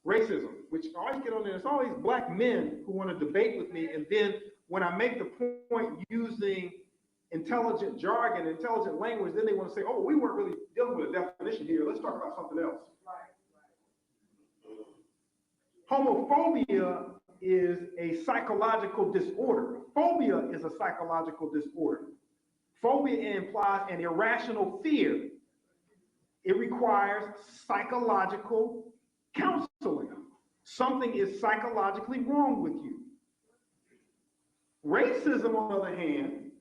Racism, which I always get on there, it's always black men who want to debate with me, and then when I make the point using intelligent jargon, intelligent language, then they want to say, oh, we weren't really dealing with a definition here. Let's talk about something else. Homophobia is a psychological disorder. Phobia is a psychological disorder. Phobia implies an irrational fear. It requires psychological counseling. Something is psychologically wrong with you. Racism, on the other hand,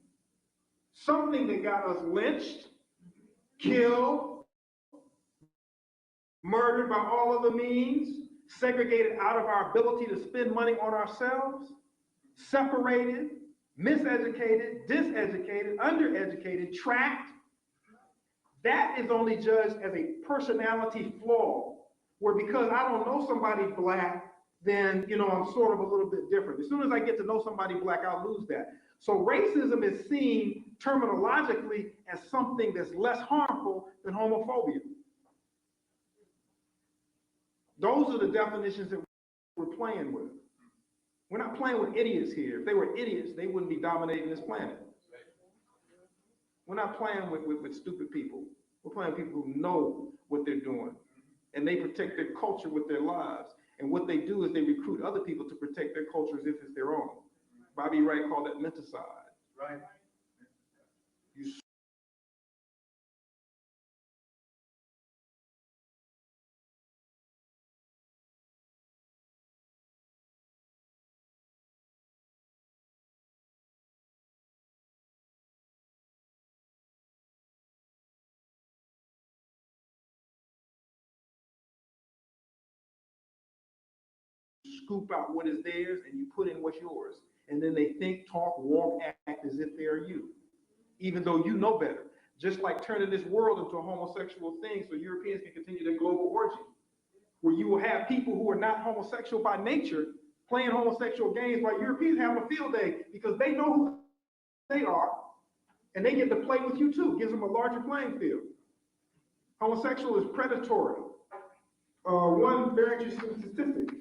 something that got us lynched, killed, murdered by all of the means, segregated out of our ability to spend money on ourselves, separated, miseducated, diseducated, undereducated, trapped. That is only judged as a personality flaw, where because I don't know somebody black, then, I'm sort of a little bit different. As soon as I get to know somebody black, I'll lose that. So racism is seen terminologically as something that's less harmful than homophobia. Those are the definitions that we're playing with. We're not playing with idiots here. If they were idiots, they wouldn't be dominating this planet. We're not playing with stupid people. We're playing with people who know what they're doing, and they protect their culture with their lives. And what they do is they recruit other people to protect their culture as if it's their own. Bobby Wright called that menticide. Right. You scoop out what is theirs and you put in what's yours. And then they think, talk, walk, act as if they're you, even though you know better. Just like turning this world into a homosexual thing so Europeans can continue their global orgy, where you will have people who are not homosexual by nature playing homosexual games while Europeans have a field day because they know who they are and they get to play with you too. Gives them a larger playing field. Homosexual is predatory. One very interesting statistic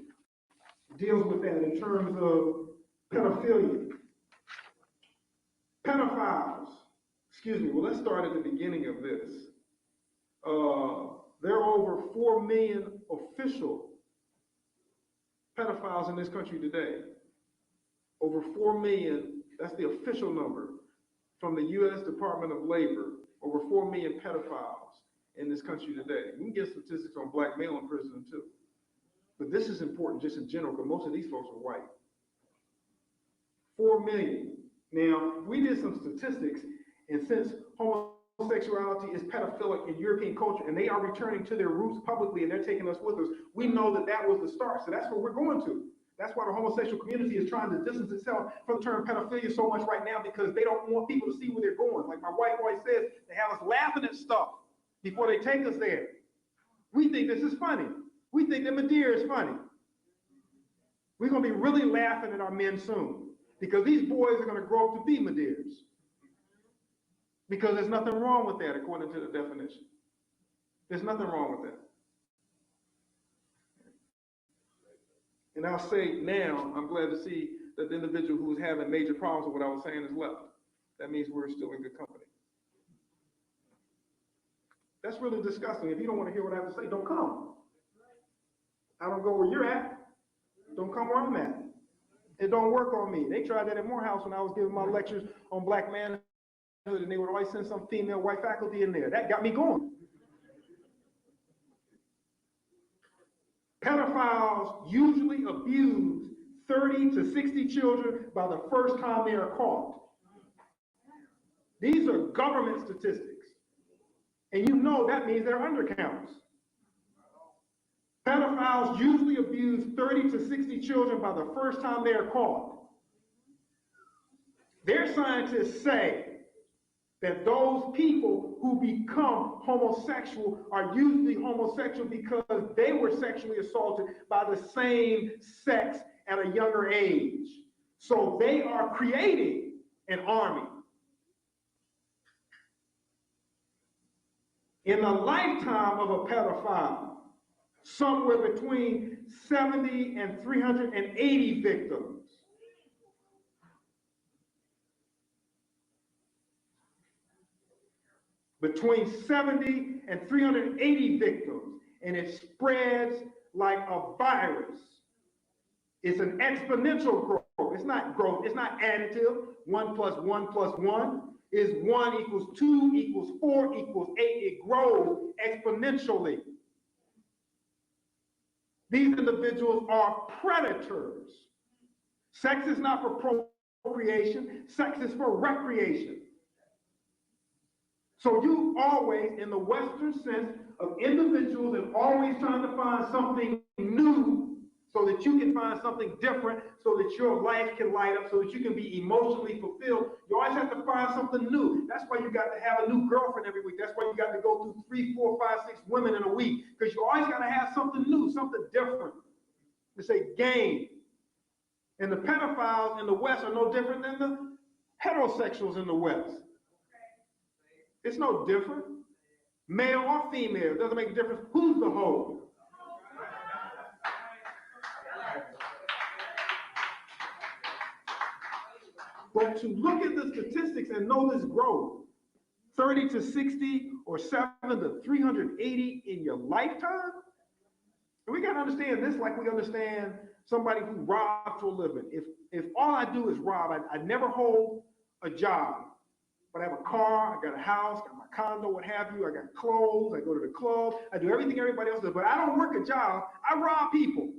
deals with that in terms of pedophilia. Pedophiles, well, let's start at the beginning of this. There are over 4 million official pedophiles in this country today. Over 4 million, that's the official number from the U.S. Department of Labor. Over 4 million pedophiles in this country today. We can get statistics on black male in prison too. But this is important just in general because most of these folks are white. 4 million. Now, we did some statistics, and since homosexuality is pedophilic in European culture, and they are returning to their roots publicly, and they're taking us with us, we know that that was the start. So that's what we're going to. That's why the homosexual community is trying to distance itself from the term pedophilia so much right now, because they don't want people to see where they're going. Like my white boy says, they have us laughing at stuff before they take us there. We think this is funny. We think that Madeira is funny. We're going to be really laughing at our men soon because these boys are going to grow up to be Madeiras. Because there's nothing wrong with that according to the definition. There's nothing wrong with that. And I'll say now, I'm glad to see that the individual who's having major problems with what I was saying is left. That means we're still in good company. That's really disgusting. If you don't want to hear what I have to say, don't come. I don't go where you're at. Don't come where I'm at. It don't work on me. They tried that at Morehouse when I was giving my lectures on black manhood, and they would always send some female white faculty in there. That got me going. Pedophiles usually abuse 30 to 60 children by the first time they are caught. These are government statistics. And you know that means they're undercounts. Pedophiles usually abuse 30 to 60 children by the first time they are caught. Their scientists say that those people who become homosexual are usually homosexual because they were sexually assaulted by the same sex at a younger age. So they are creating an army. In the lifetime of a pedophile, somewhere between 70 and 380 victims. Between 70 and 380 victims, and it spreads like a virus. It's an exponential growth. It's not growth. It's not additive. 1 plus 1 plus 1 is 1 equals 2 equals 4 equals 8. It grows exponentially. These individuals are predators. Sex is not for procreation. Sex is for recreation. So you always, in the Western sense of individuals and always trying to find something new so that you can find something different, so that your life can light up, so that you can be emotionally fulfilled, you always have to find something new. That's why you got to have a new girlfriend every week. That's why you got to go through 3, 4, 5, 6 women in a week, because you always got to have something new, something different. It's a game. And the pedophiles in the West are no different than the heterosexuals in the West. It's no different. Male or female, it doesn't make a difference who's the hoe. But to look at the statistics and know this growth, 30 to 60 or 7 to 380 in your lifetime, and we got to understand this like we understand somebody who robs for a living. If all I do is rob, I never hold a job. But I have a car, I got a house, got my condo, what have you, I got clothes, I go to the club, I do everything everybody else does, but I don't work a job, I rob people.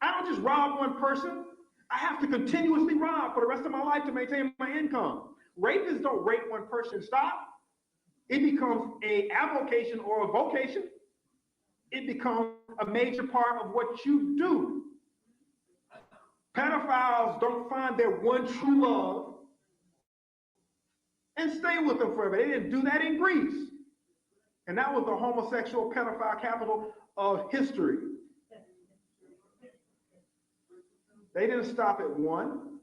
I don't just rob one person, I have to continuously rob for the rest of my life to maintain my income. Rapists don't rape one person and stop. It becomes a avocation or a vocation. It becomes a major part of what you do. Pedophiles don't find their one true love and stay with them forever. They didn't do that in Greece. And that was the homosexual pedophile capital of history. They didn't stop at one.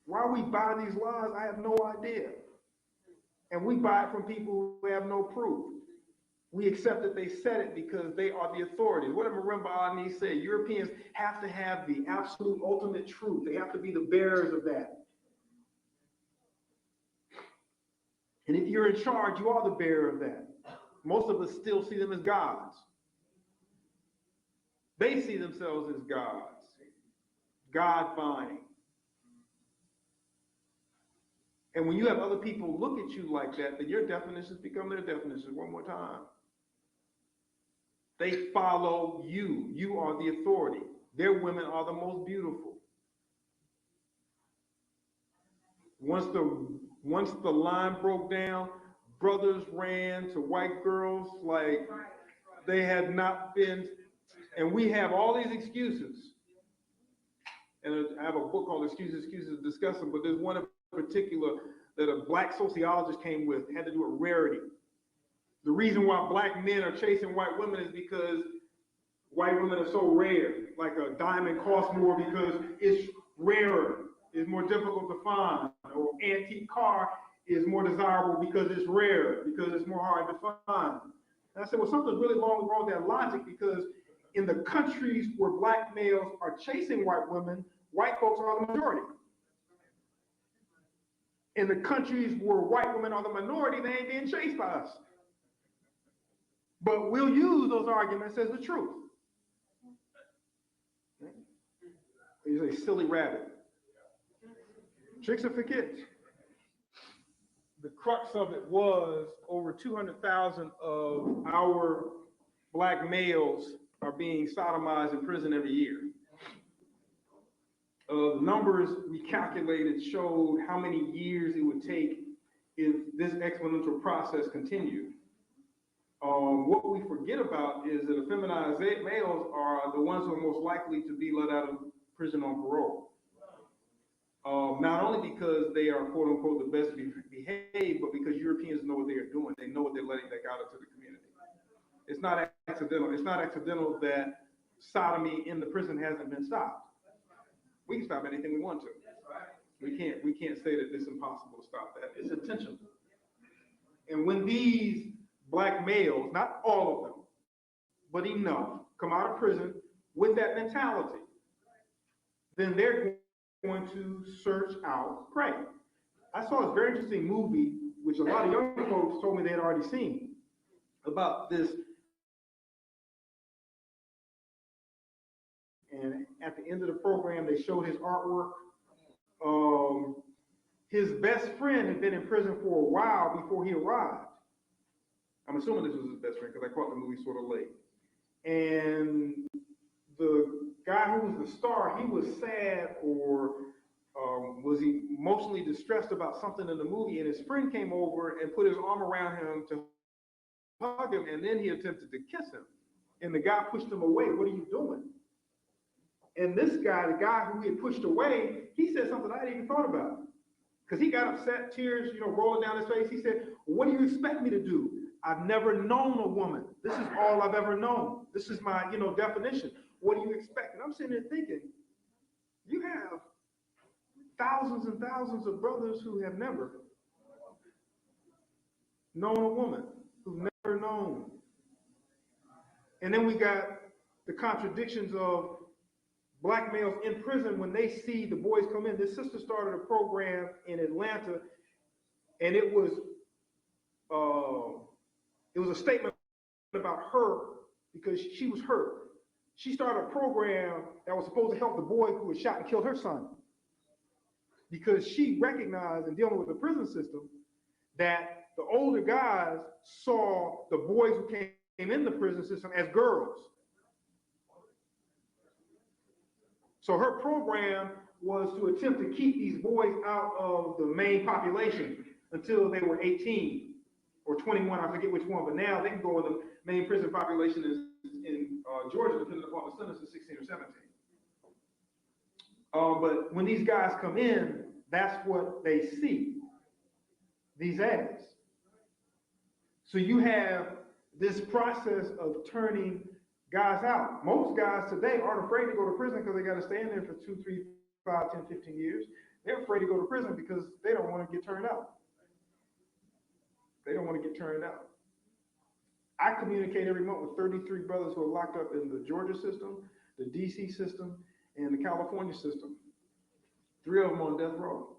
Why we buy these lies, I have no idea. And we buy it from people who have no proof. We accept that they said it because they are the authorities. What did Marimba Ali say? Europeans have to have the absolute ultimate truth. They have to be the bearers of that. And if you're in charge, you are the bearer of that. Most of us still see them as gods. They see themselves as gods. God-vying. And when you have other people look at you like that, then your definitions become their definitions one more time. They follow you. You are the authority. Their women are the most beautiful. Once the line broke down, brothers ran to white girls like they had not been, and we have all these excuses. And I have a book called Excuses to Discuss Them, but there's one in particular that a black sociologist came with, had to do with rarity. The reason why black men are chasing white women is because white women are so rare. Like a diamond costs more because it's rarer, it's more difficult to find. Or antique car is more desirable because it's rare, because it's more hard to find. And I said, well, something's really wrong with that logic, because in the countries where black males are chasing white women, white folks are the majority. In the countries where white women are the minority, they ain't being chased by us. But we'll use those arguments as the truth. It's a silly rabbit. Tricks are for kids. The crux of it was over 200,000 of our black males are being sodomized in prison every year. The numbers we calculated showed how many years it would take if this exponential process continued. What we forget about is that effeminized males are the ones who are most likely to be let out of prison on parole. Not only because they are, quote unquote, the best behaved, but because Europeans know what they are doing. They know what they're letting back out into the community. It's not accidental. It's not accidental that sodomy in the prison hasn't been stopped. We can stop anything we want to. We can't say that it's impossible to stop that. It's intentional. And when these black males, not all of them, but enough, come out of prison with that mentality, then they're going to search out prey. I saw this very interesting movie, which a lot of young folks told me they had already seen, about this. And at the end of the program, they showed his artwork. His best friend had been in prison for a while before he arrived. I'm assuming this was his best friend because I caught the movie sort of late. And the guy who was the star, he was sad or was emotionally distressed about something in the movie, and his friend came over and put his arm around him to hug him, and then he attempted to kiss him. And the guy pushed him away. What are you doing? And this guy, the guy who he had pushed away, he said something I hadn't even thought about. Because he got upset, tears, rolling down his face. He said, what do you expect me to do? I've never known a woman. This is all I've ever known. This is my, definition. What do you expect? And I'm sitting there thinking, you have thousands and thousands of brothers who have never known a woman, who've never known. And then we got the contradictions of black males in prison when they see the boys come in. This sister started a program in Atlanta, and it was a statement about her because she was hurt. She started a program that was supposed to help the boy who had shot and killed her son, because she recognized in dealing with the prison system that the older guys saw the boys who came in the prison system as girls. So her program was to attempt to keep these boys out of the main population until they were 18 or 21, I forget which one, but now they can go in the main prison population in Georgia, depending upon the sentence, is 16 or 17. But when these guys come in, that's what they see, these ads. So you have this process of turning guys out. Most guys today aren't afraid to go to prison because they got to stay in there for 2, 3, 5, 10, 15 years. They're afraid to go to prison because they don't want to get turned out. They don't want to get turned out. I communicate every month with 33 brothers who are locked up in the Georgia system, the DC system, and the California system. 3 of them on death row.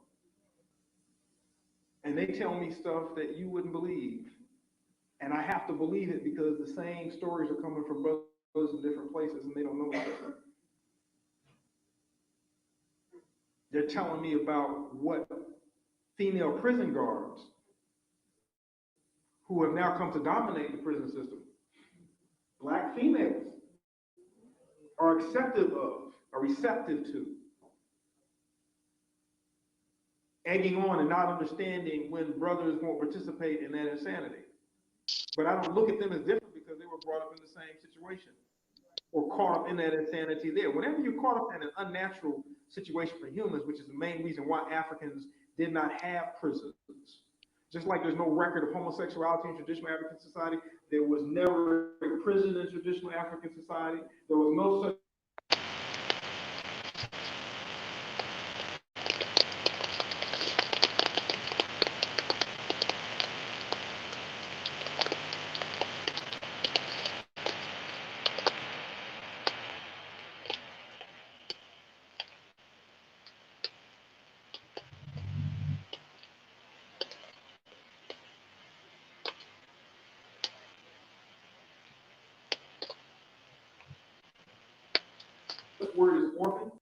And they tell me stuff that you wouldn't believe. And I have to believe it because the same stories are coming from brothers in different places and they don't know each other. They're telling me about what female prison guards who have now come to dominate the prison system, black females, are acceptive of, are receptive to, egging on and not understanding when brothers won't participate in that insanity. But I don't look at them as different because they were brought up in the same situation or caught up in that insanity there. Whenever you're caught up in an unnatural situation for humans, which is the main reason why Africans did not have prisons, just like there's no record of homosexuality in traditional African society, there was never a prison in traditional African society. There was no such word is orphan.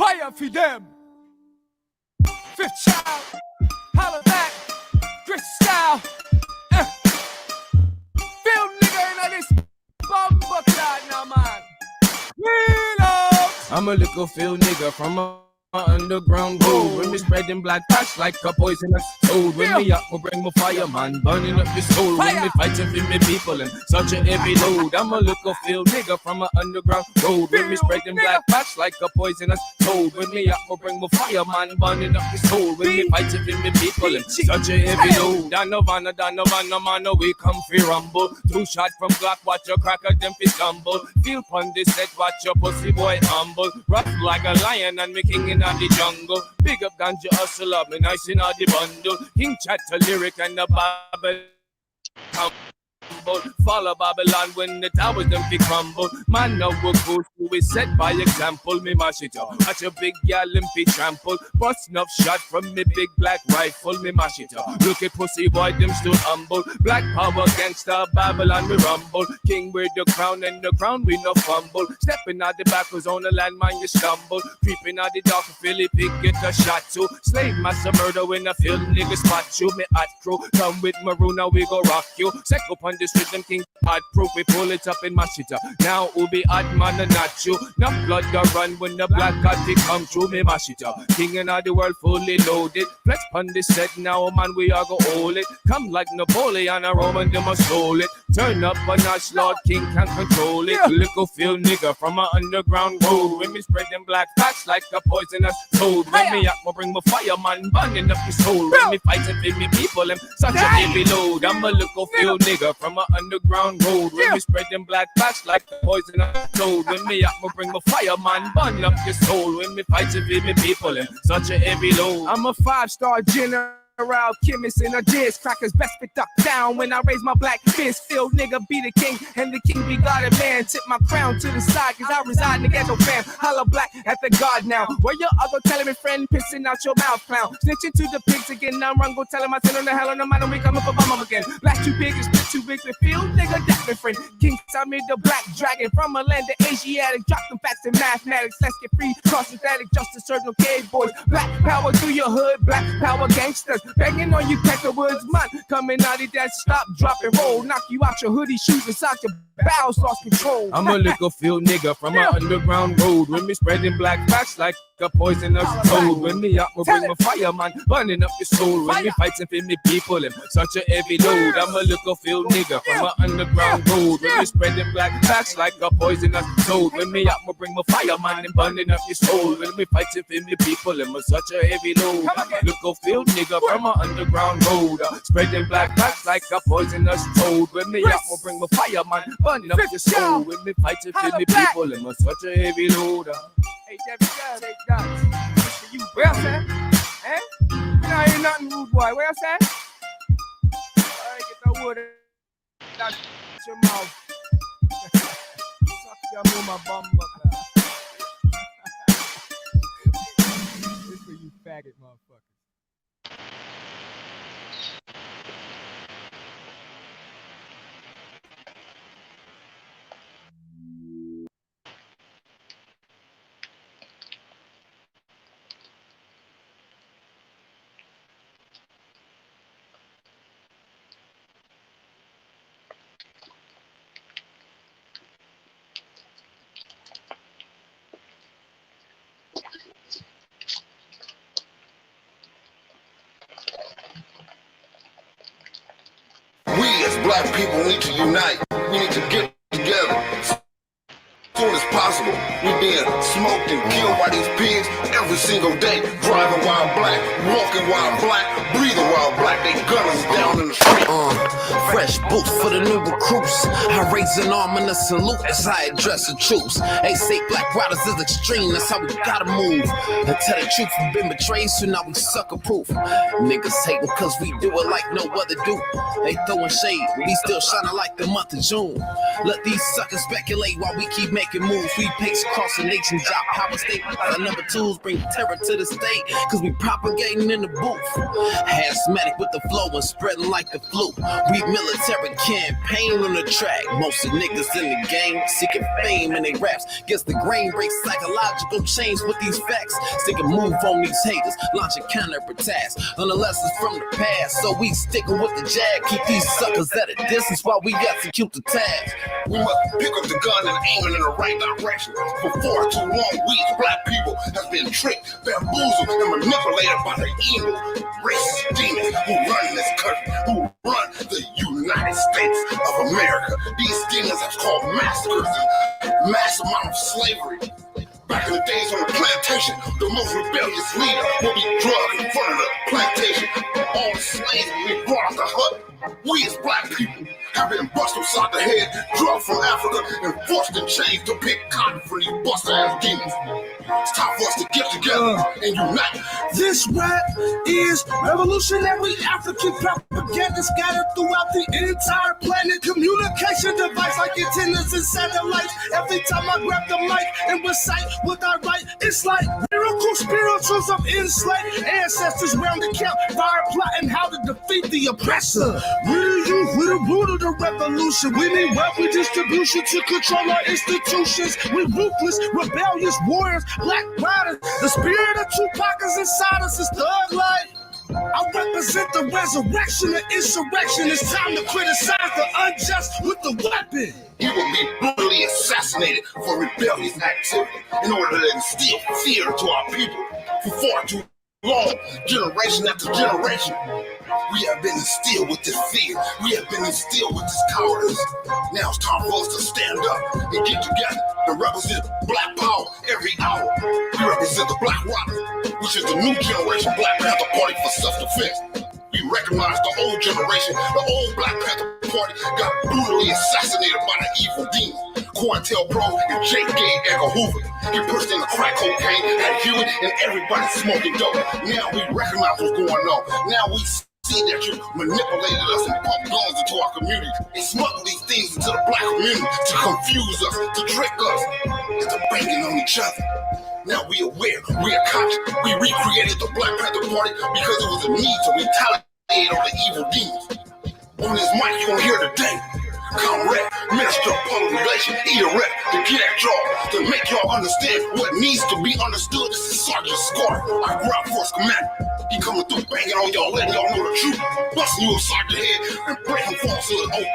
Fire for them. Fifth child, holla back, Chris style. Feel nigga in this bumper cloud now, man. I'm a little field nigga from a underground road. When me spreading black patch like a poisonous toad. When me up, will bring my fire, man, burning up your soul. When me fighting for me people and such a heavy load. I'm a little field nigga from a underground road. When me spreading black patch like a poisonous toad. When me up, will bring my fire, man, burning up your soul. When me fighting for me people and such a heavy load. Donovan, man, we come free rumble. 2 shots from Glock, watch your cracker, them fi stumble. Feel pon this set, watch your pussy boy humble. Rough like a lion and me king in the jungle. Big up ganja hustle up, me nice in all the bundle. King chat to lyric and the Bible. Follow Babylon when the towers them be crumble. Man, now we go through it set by example. Me mash it up, watch a big gal and be trample. Bust enough shot from me big black rifle. Me mash it up, look at pussy boy, them still humble. Black power gangster, Babylon we rumble. King with the crown and the crown we no fumble. Stepping out the back was on the landmine you stumble. Creeping out the dark, Philly pig get a shot too. Slave master murder when I feel niggas spot you. Me hot crew, come with maroon, now we go rock you. Set up on this rhythm, king hard proof, we pull it up and mash it up. Now who be hot man and not you. No blood go run when the black cat come through, me mash it up. King in all the world fully loaded. Flex pon this set now, man, we are go hold it. Come like Napoleon, a Roman, them must soul it. Turn up a notch, Lord King can't control it. Little field nigga from an underground road. When me spread them black facts like a poisonous toad. When me up, I bring my fire, man, burning up his soul. When me fighting for me people, them such a heavy load. I'm a little field nigga from an underground road. When me spread them black facts like a poisonous toad. When me up, I bring my fire, man, burning up your soul. When me fighting for me people, them such a heavy load. I'm a 5-star general. Chemist in a jizz, crackers best be ducked down when I raise my black fist. Field nigga be the king, and the king be God and man. Tip my crown to the side, cause I reside in the ghetto fam. Holla black at the God now. Where your other telling me friend pissing out your mouth, clown? Snitching to the pigs again, now I'm go tell him I send on the hell on the man, and we coming for bum again. Blast too big and spit too big for field nigga, that's my friend. King Samir the black dragon from a land of Asiatic. Drop them facts in mathematics, let's get free. Cross synthetic, justice serve no cave boys. Black power through your hood, black power gangsters. Banging on you, Pecker Woods, man. Coming out of that stop, drop and roll. Knock you out your hoodie, shoes inside your bowels, lost control. I'm a little field nigga from an underground road. When me spreading black facts like a poisonous toad. When me up, we bring my fire, man, burning up your soul. When me fighting for me people, them such a heavy load. I'm a little field nigga from an underground road. When me spreading black facts like a poisonous toad. When me up, we bring my fire, man, and burning up your soul. When me fighting for me people, them such a heavy load. Little field nigga from an underground road. Spreading black facts like a poisonous toad. When me up, we bring my fire, man, burning up your soul. When me fighting for me people, them such a heavy load. Hey, Debbie, take that. For you, where I say? Eh? You know, ain't nothing rude, boy. Where I say? Alright, get that wood out your mouth. Suck your move my bum up. This for you faggot motherfuckers. We as black people need to unite. We need to get together as soon as possible. We being smoked and killed by these pigs every single day. Driving while black, walking while black, breathing while black. They gun us down in the street. Fresh boots for the new recruits. I raise an arm and a salute as I address the troops. They say black riders is extreme, that's how we gotta move. I tell the truth, we've been betrayed, so now we sucker proof. Niggas hating cause we do it like no other do. They throwing shade, we still shining like the month of June. Let these suckers speculate while we keep making moves. moves. We pace across the nation, drop power statements. Our number twos bring terror to the state, cause we propagating in the booth. Asthmatic with the flow and spreading like the flu. We military campaign on the track. Most of the niggas in the game seeking fame in they raps. Guess the grain breaks psychological chains with these facts. Stick a move on these haters, launching counter-attacks. On the lessons from the past, so we sticking with the jag. Keep these suckers at a distance while we execute the task. We must pick up the gun and aim it in the right direction. For far too long, we as black people have been tricked, bamboozled, and manipulated by the evil, racist demons who run this country, who run the United States of America. These demons have caused massacres and mass amount of slavery. Back in the days on the plantation, the most rebellious leader will be drugged in front of the plantation. All the slaves will be brought out the hut. We as black people have been bust upside the head, drugged from Africa, and forced in chains to pick cotton for these bust-ass demons. It's time for us to get together and unite. This rap is revolutionary African propaganda scattered throughout the entire planet. Communication device like antennas and satellites. Every time I grab the mic and recite what I write, it's like miracle spirituals of enslaved ancestors round the campfire plotting how to defeat the oppressor. We're the youth, we're the root of the revolution. We need wealth redistribution to control our institutions. We ruthless, rebellious warriors, black riders. The spirit of Tupac is inside us, it's thug life. I represent the resurrection of insurrection. It's time to criticize the unjust with the weapon. He will be brutally assassinated for rebellious activity in order to instill fear to our people. For far too long, generation after generation, we have been instilled with this fear. We have been instilled with this cowardice. Now it's time for us to stand up and get together and represent black power every hour. We represent the Black Riders, which is the new generation Black Panther Party for self-defense. We recognize the old generation, the old Black Panther Party got brutally assassinated by the evil demons. COINTELPRO and J. Gay Edgar Hoover. He pushed in the crack cocaine, had Hewitt, and everybody smoking dope. Now we recognize what's going on. Now we see that you manipulated us and pumped guns into our community and smuggled these things into the black community to confuse us, to trick us, and to banging on each other. Now we aware, we are conscious. We recreated the Black Panther Party because it was a need to retaliate on the evil demons. On this mic you will hear today, Comrade, Minister of Public Relations, E-Rep, to get at y'all, to make y'all understand what needs to be understood. This is Sergeant Scar, our ground force commander. He coming through banging on y'all, letting y'all know the truth, busting you upside the head and breaking falsehood open.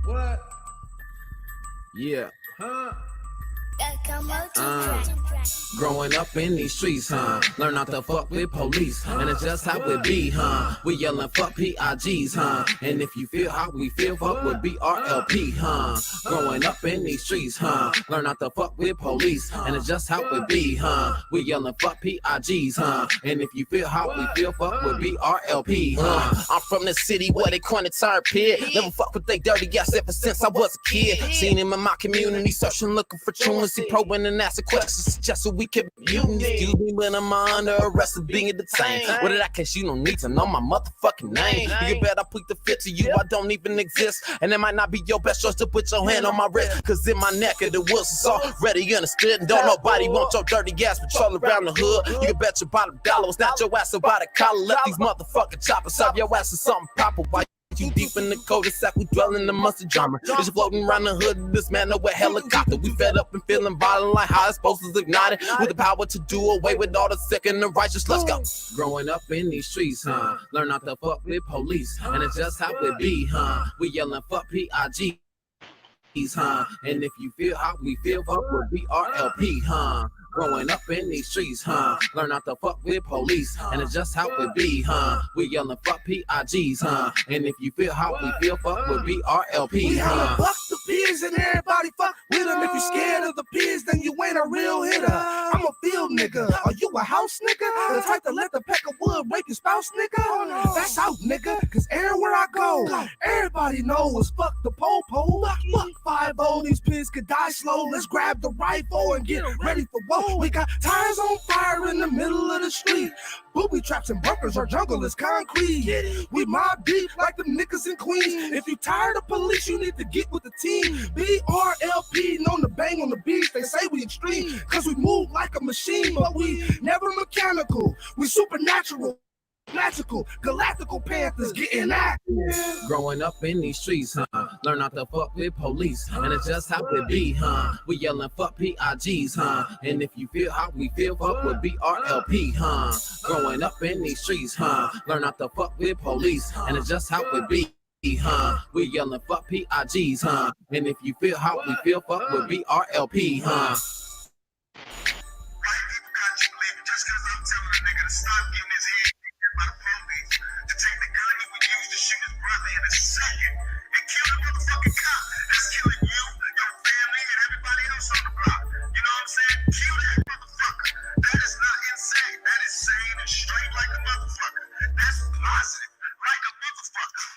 What? Yeah. Huh? Growing up in these streets, learn not to fuck with police, and it's just how it be, we yelling fuck PIGs, and if you feel how we feel, fuck with BRLP, growing up in these streets, learn not to fuck with police, and it's just how it be, we yelling fuck PIGs, and if you feel how we feel, fuck with BRLP, I'm from the city where they coin a tire pit, never fuck with they dirty ass ever since I was a kid, seen him in my community, searching looking for truancy, probing and asking questions, suggest we can be mutant. Excuse me when I'm under arrest of being detained. What did I catch? You don't need to know my motherfucking name. You bet I plead the fifth to you, I don't even exist. And it might not be your best choice to put your hand on my wrist, cause in my neck of the woods it's already understood. And don't nobody want your dirty ass patrol around the hood. You can bet your bottom dollar, snatch your ass about a collar. Let these motherfucking choppers serve your ass in something proper while too deep in the cul-de-sac, we dwell in the mustard drama. It's floating around the hood of this man with helicopter. We fed up and feeling violent like how explosives ignited. With the power to do away with all the sick and the righteous, let's go. Growing up in these streets, learn not to fuck with police. And it's just how it be, we yelling fuck PIGs, and if you feel how we feel, fuck with BRLP, Growing up in these streets, learn not to fuck with police, and it's just how it be, we yelling fuck PIGs, and if you feel how we feel, fuck with BRLP, Fuck the pigs and everybody fuck with them. If you scared of the pigs, then you ain't a real hitter. I'm a field nigga. Are you a house nigga? The type to let the peck of wood rape your spouse, nigga? That's out, nigga. Cause everywhere I go, everybody knows fuck the po-po. Fuck 5-0, these pigs could die slow. Let's grab the rifle and get ready for war. We got tires on fire in the middle of the street. Booby traps and bunkers, our jungle is concrete. We mob deep like the niggas in Queens. If you tired of police, you need to get with the team. BRLP, known to bang on the beats. They say we extreme, cause we move like a machine, but we never mechanical. We supernatural. Magical, galactical panthers getting active. Growing up in these streets, learn not to fuck with police, and it's just how it be, we yelling fuck PIGs, and if you feel how we feel, fuck with BRLP, Growing up in these streets, learn not to fuck with police, and it's just how it be, we yelling fuck PIGs, and if you feel how we feel, fuck with BRLP, Stop giving his head by the police to take the gun he would use to shoot his brother in a second and kill the motherfucking cop. That's killing you, your family, and everybody else on the block. You know what I'm saying? Kill that motherfucker. That is not insane. That is sane and straight like a motherfucker. That's positive, like a motherfucker.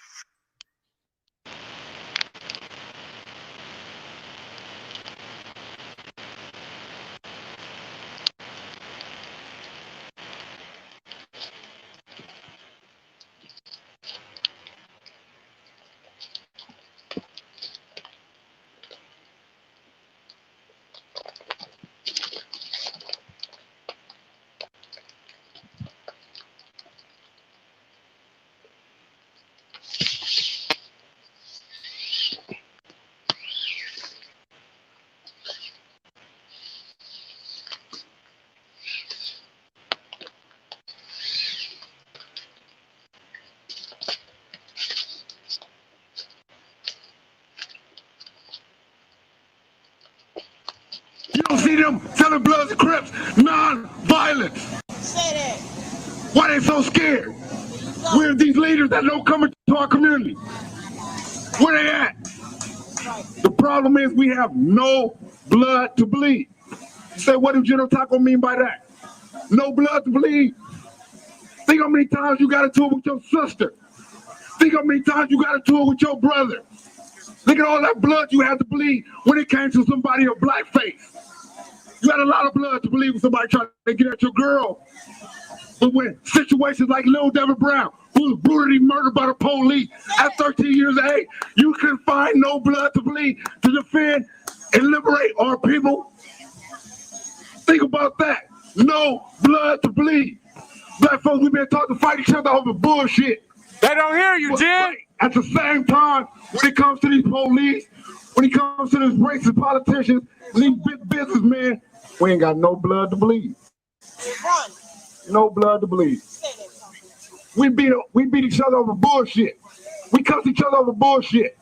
You don't see them telling Bloods and Crips non-violence. Say that. Why they so scared? We're these leaders that don't come into our community. Where they at? The problem is we have no blood to bleed. You say, what does General Taco mean by that? No blood to bleed. Think how many times you got into it with your sister. Think how many times you got into it with your brother. Look at all that blood you had to bleed when it came to somebody of blackface. You had a lot of blood to bleed when somebody tried to get at your girl. But when situations like Lil Devin Brown, who was brutally murdered by the police at 13 years of age, you can find no blood to bleed to defend and liberate our people. Think about that. No blood to bleed. Black folks, we've been taught to fight each other over bullshit. They don't hear you, Jen. At the same time, when it comes to these police, when it comes to these racist politicians, these big businessmen, we ain't got no blood to bleed. Run. No blood to bleed. We beat each other over bullshit. We cuss each other over bullshit.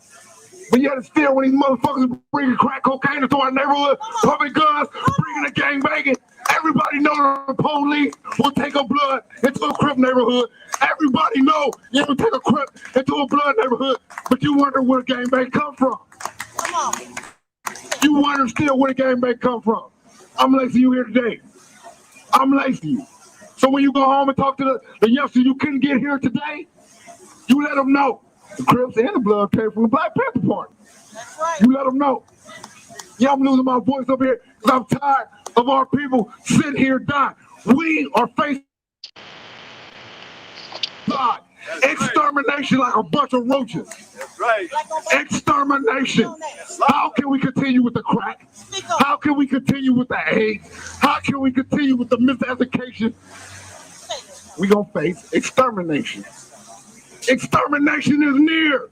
But yet and still, when these motherfuckers bringing crack cocaine into our neighborhood, pumping guns, bringing the gang banging, everybody know the police will take a blood into a Crip neighborhood. Everybody know you will take a Crip into a blood neighborhood, but you wonder where the gang bang come from. Come on. You wonder still where the gang bang come from. I'm lacing you here today. I'm lacing you. So when you go home and talk to the youngsters you couldn't get here today, you let them know the Crips and the blood came from the Black Panther Party. That's right. You let them know. Yeah, I'm losing my voice up here because I'm tired of our people sitting here dying. We are facing God. Extermination like a bunch of roaches. That's right. Extermination. How can we continue with the crack? How can we continue with the AIDS? How can we continue with the miseducation? We gonna face extermination. Extermination is near.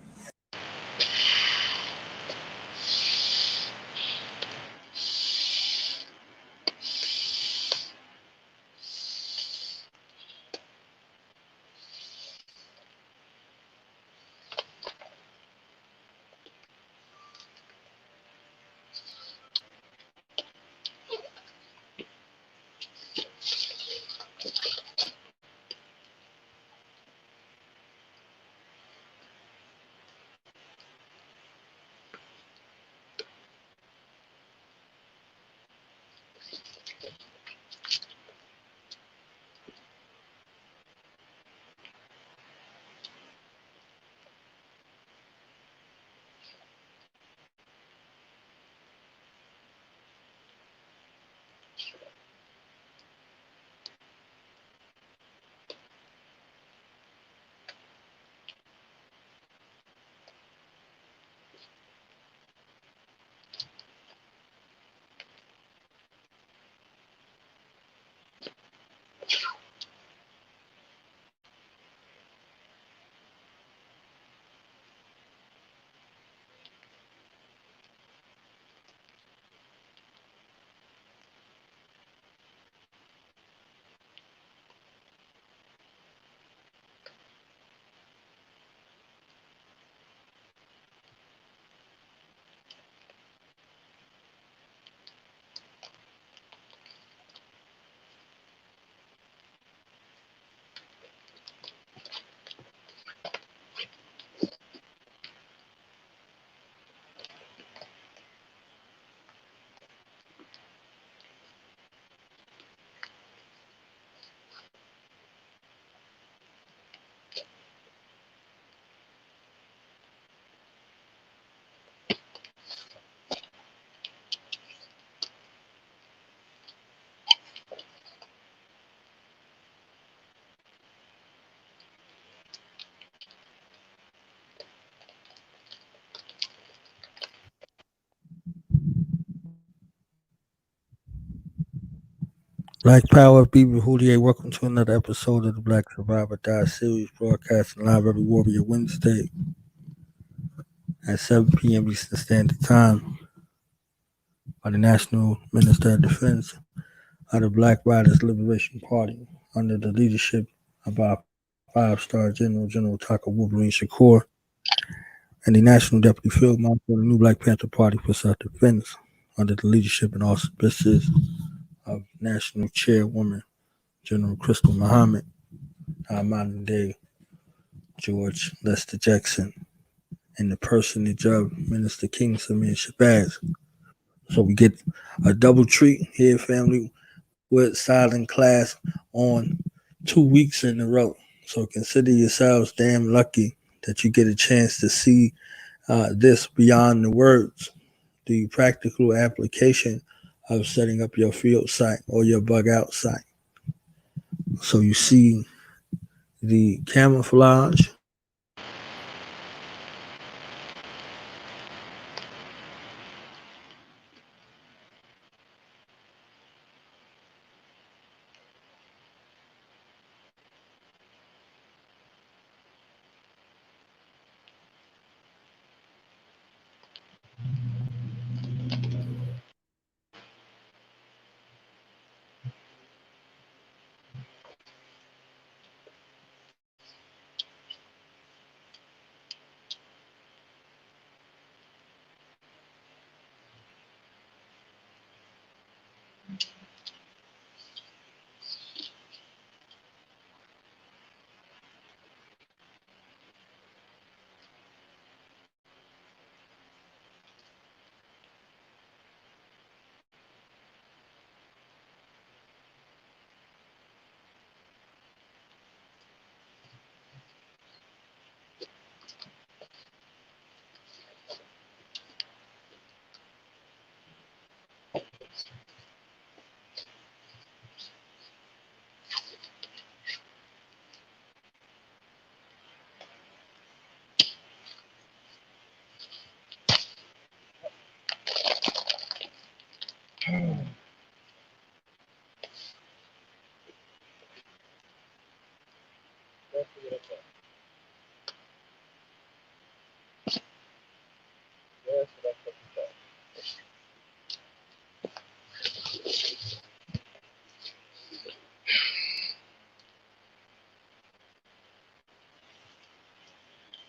Black Power, people, Houlier, welcome to another episode of the Black Survivor Die series, broadcasting live every Warrior Wednesday at 7 p.m. Eastern Standard Time by the National Minister of Defense of the Black Riders Liberation Party under the leadership of our five-star General Taka Wolverine Shakur and the National Deputy Field Marshal of the New Black Panther Party for Self-Defense under the leadership and auspices of National Chairwoman General Crystal Muhammad, our modern day George Lester Jackson, and the personage of Minister King Samir Shabazz. So we get a double treat here, family, with silent class on 2 weeks in a row. So consider yourselves damn lucky that you get a chance to see this beyond the words, the practical application of setting up your field site or your bug out site. So you see the camouflage,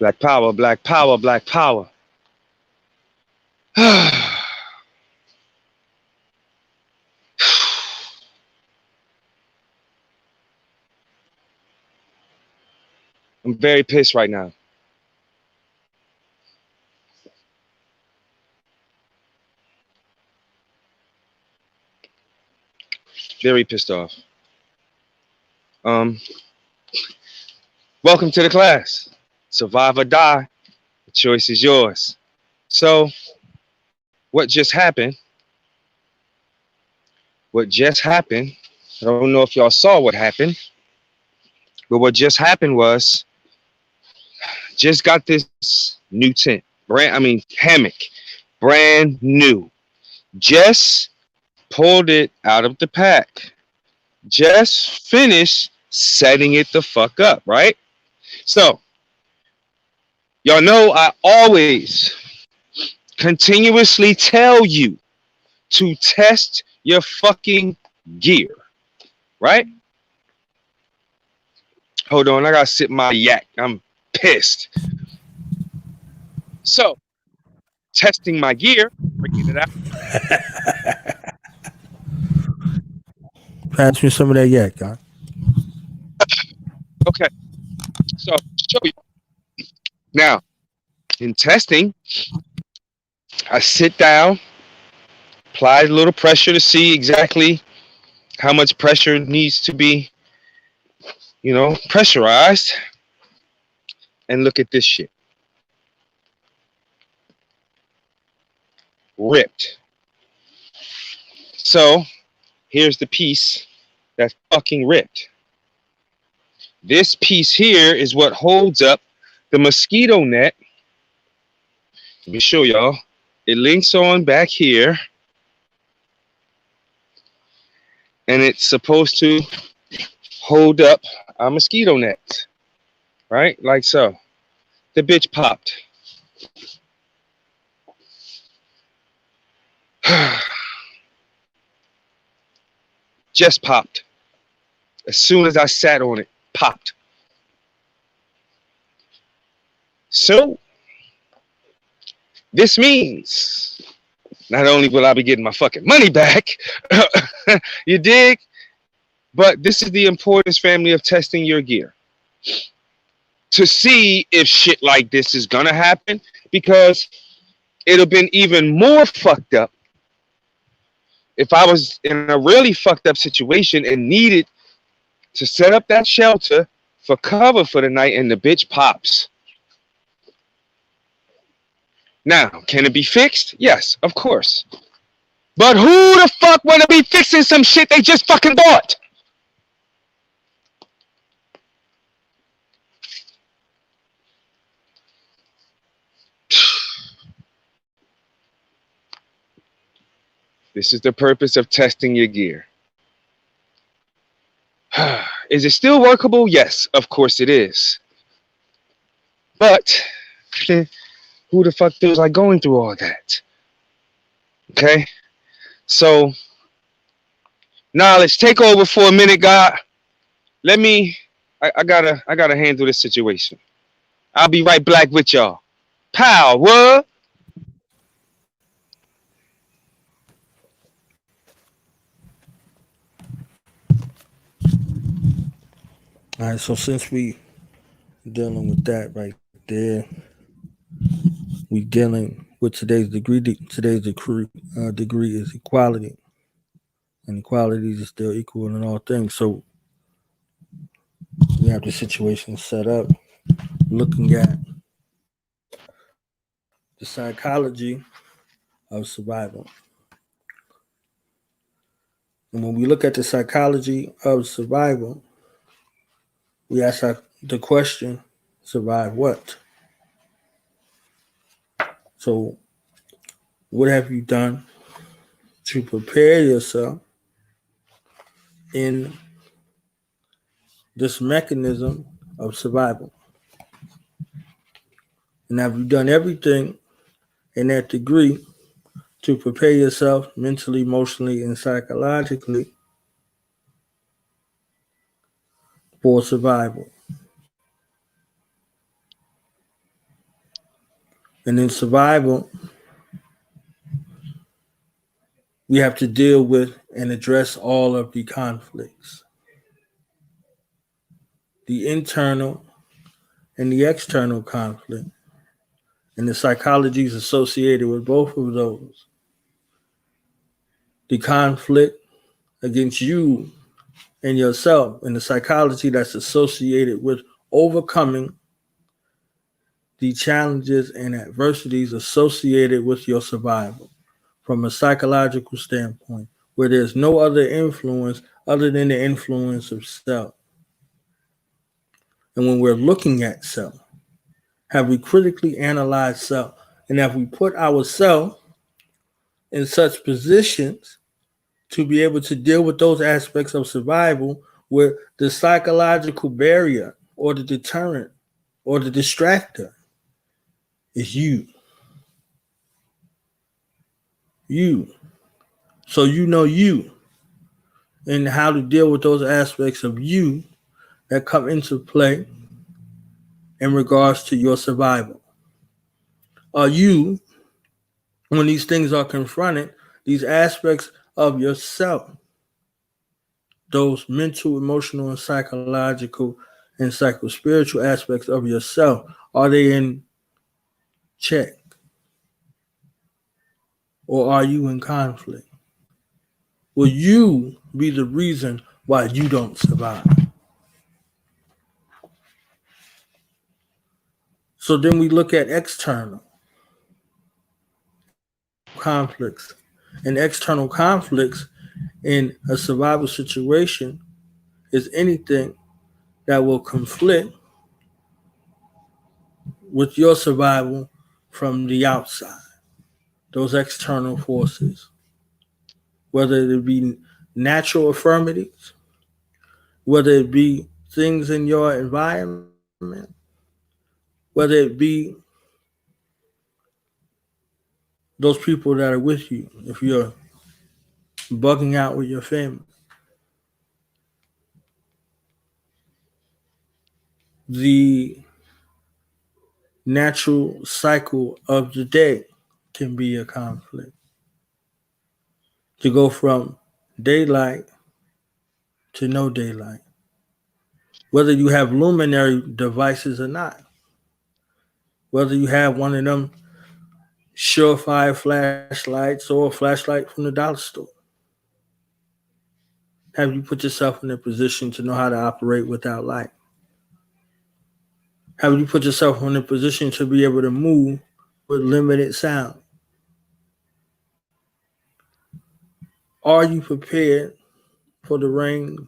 Black power, black power, black power. I'm very pissed right now. Very pissed off. Welcome to the class. Survive or die. The choice is yours. So, what just happened? I don't know if y'all saw what happened, but what just happened was just got this new tent. Hammock. Brand new. Just pulled it out of the pack. Just finished setting it the fuck up, right? So, y'all know I always continuously tell you to test your fucking gear, right? Hold on, I gotta sip my yak. I'm pissed. So, testing my gear, bringing it out. Pass me some of that yak, guy. Okay, so show you. Now, in testing, I sit down, apply a little pressure to see exactly how much pressure needs to be, pressurized. And look at this shit. Ripped. So, here's the piece that's fucking ripped. This piece here is what holds up the mosquito net. Let me show y'all. It links on back here. And it's supposed to hold up our mosquito net. Right? Like so. The bitch popped. Just popped. As soon as I sat on it, popped. So, this means not only will I be getting my fucking money back, you dig? But this is the importance, family, of testing your gear. To see if shit like this is gonna happen, because it'll been even more fucked up if I was in a really fucked up situation and needed to set up that shelter for cover for the night and the bitch pops. Now, can it be fixed? Yes, of course. But who the fuck wanna be fixing some shit they just fucking bought? This is the purpose of testing your gear. Is it still workable? Yes, of course it is. But who the fuck feels like going through all that? Okay? So, knowledge, take over for a minute, God. I gotta handle this situation. I'll be right back with y'all. Power. All right, so since we dealing with that right there, we dealing with today's degree. Today's degree is equality, and equality is still equal in all things. So we have the situation set up, looking at the psychology of survival. And when we look at the psychology of survival, we ask the question, survive what? So what have you done to prepare yourself in this mechanism of survival? And have you done everything in that degree to prepare yourself mentally, emotionally, and psychologically for survival? And in survival, we have to deal with and address all of the conflicts, the internal and the external conflict, and the psychologies associated with both of those. The conflict against you and yourself, and the psychology that's associated with overcoming the challenges and adversities associated with your survival from a psychological standpoint, where there's no other influence other than the influence of self. And when we're looking at self, have we critically analyzed self? And have we put ourselves in such positions to be able to deal with those aspects of survival where the psychological barrier or the deterrent or the distractor is you? You. So you know you and how to deal with those aspects of you that come into play in regards to your survival. Are you, when these things are confronted, these aspects of yourself, those mental, emotional, and psychological and psychospiritual aspects of yourself, are they in check? Or are you in conflict? Will you be the reason why you don't survive? So then we look at external conflicts. And external conflicts in a survival situation is anything that will conflict with your survival from the outside. Those external forces, whether it be natural affirmatives, whether it be things in your environment, whether it be those people that are with you, if you're bugging out with your family. The natural cycle of the day can be a conflict. To go from daylight to no daylight, whether you have luminary devices or not, whether you have one of them surefire flashlights or a flashlight from the dollar store. Have you put yourself in a position to know how to operate without light? Have you put yourself in a position to be able to move with limited sound? Are you prepared for the rain,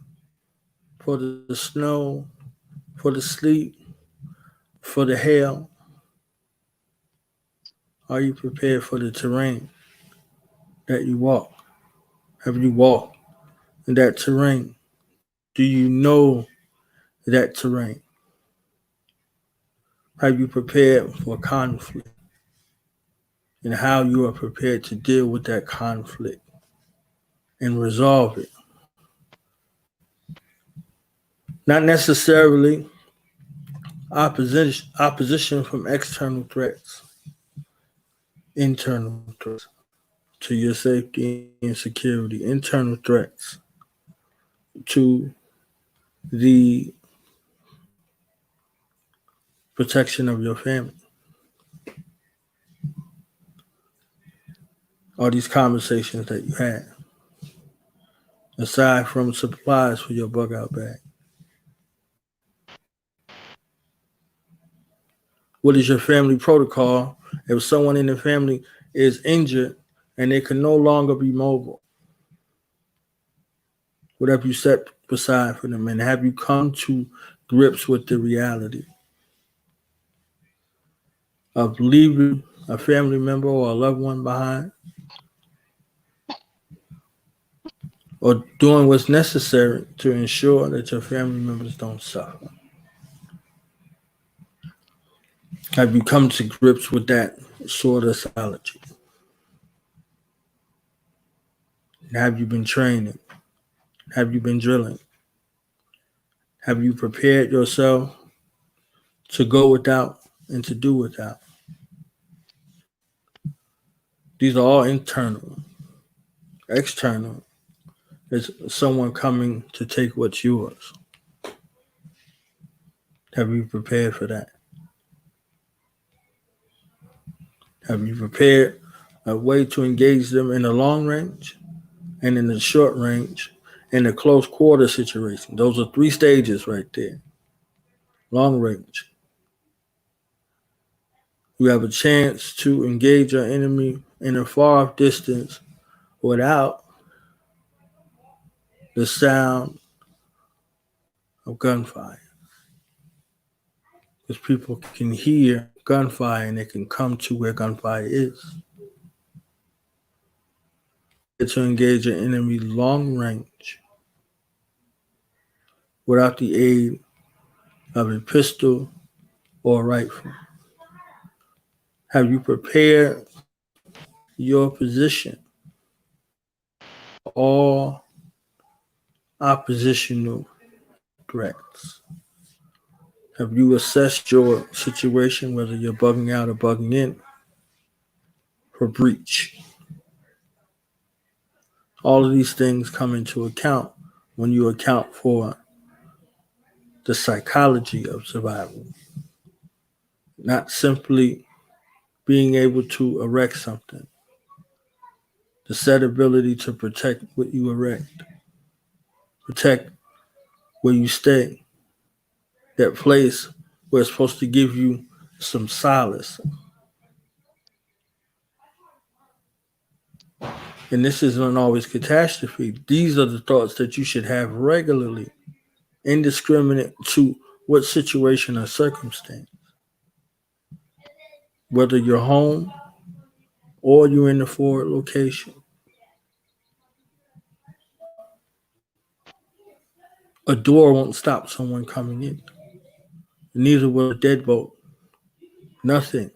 for the snow, for the sleet, for the hail? Are you prepared for the terrain that you walk? Have you walked in that terrain? Do you know that terrain? Have you prepared for conflict? And how you are prepared to deal with that conflict and resolve it? Not necessarily opposition from external threats, internal threats to your safety and security, internal threats to the protection of your family. All these conversations that you had, aside from supplies for your bug out bag. What is your family protocol if someone in the family is injured and they can no longer be mobile? What have you set aside for them? And have you come to grips with the reality of leaving a family member or a loved one behind? Or doing what's necessary to ensure that your family members don't suffer? Have you come to grips with that sort of psychology? Have you been training? Have you been drilling? Have you prepared yourself to go without and to do without? These are all internal. External is someone coming to take what's yours. Have you prepared for that? Have you prepared a way to engage them in the long range and in the short range and the close quarter situation? Those are 3 stages right there. Long range. You have a chance to engage your enemy in a far off distance without the sound of gunfire. Because people can hear gunfire and they can come to where gunfire is. To engage an enemy long range without the aid of a pistol or a rifle. Have you prepared your position for all oppositional threats? Have you assessed your situation, whether you're bugging out or bugging in, for breach? All of these things come into account when you account for the psychology of survival. Not simply being able to erect something, the set ability to protect what you erect, protect where you stay, that place where it's supposed to give you some solace. And this isn't always catastrophe. These are the thoughts that you should have regularly, indiscriminate to what situation or circumstance. Whether you're home or you're in the forward location. A door won't stop someone coming in. Neither will a deadbolt. Nothing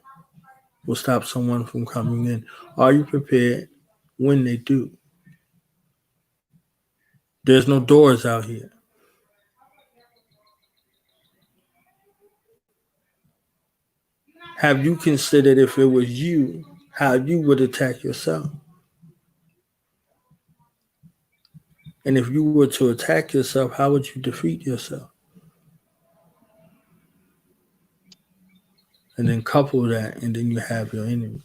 will stop someone from coming in. Are you prepared when they do? There's no doors out here. Have you considered, if it was you, how you would attack yourself? And if you were to attack yourself, how would you defeat yourself? And then couple that, and then you have your enemy.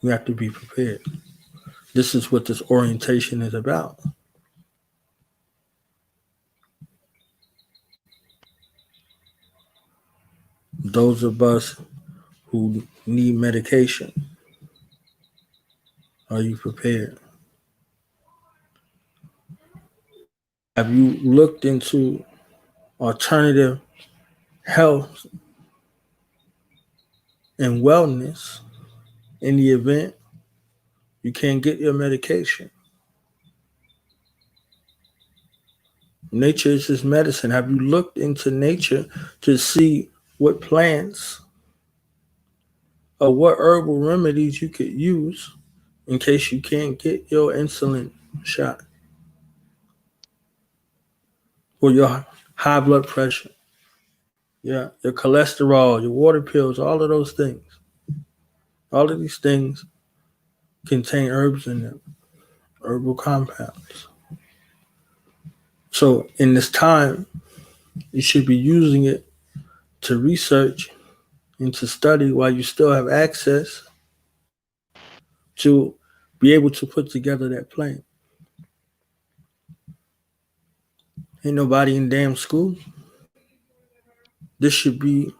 You have to be prepared. This is what this orientation is about. Those of us who need medication, are you prepared? Have you looked into alternative health and wellness in the event you can't get your medication? Nature is just medicine. Have you looked into nature to see what plants or what herbal remedies you could use in case you can't get your insulin shot for your high blood pressure, your cholesterol, your water pills, all of those things? All of these things contain herbs in them, herbal compounds. So in this time, you should be using it to research and to study while you still have access to be able to put together that plan. Ain't nobody in damn school. This should be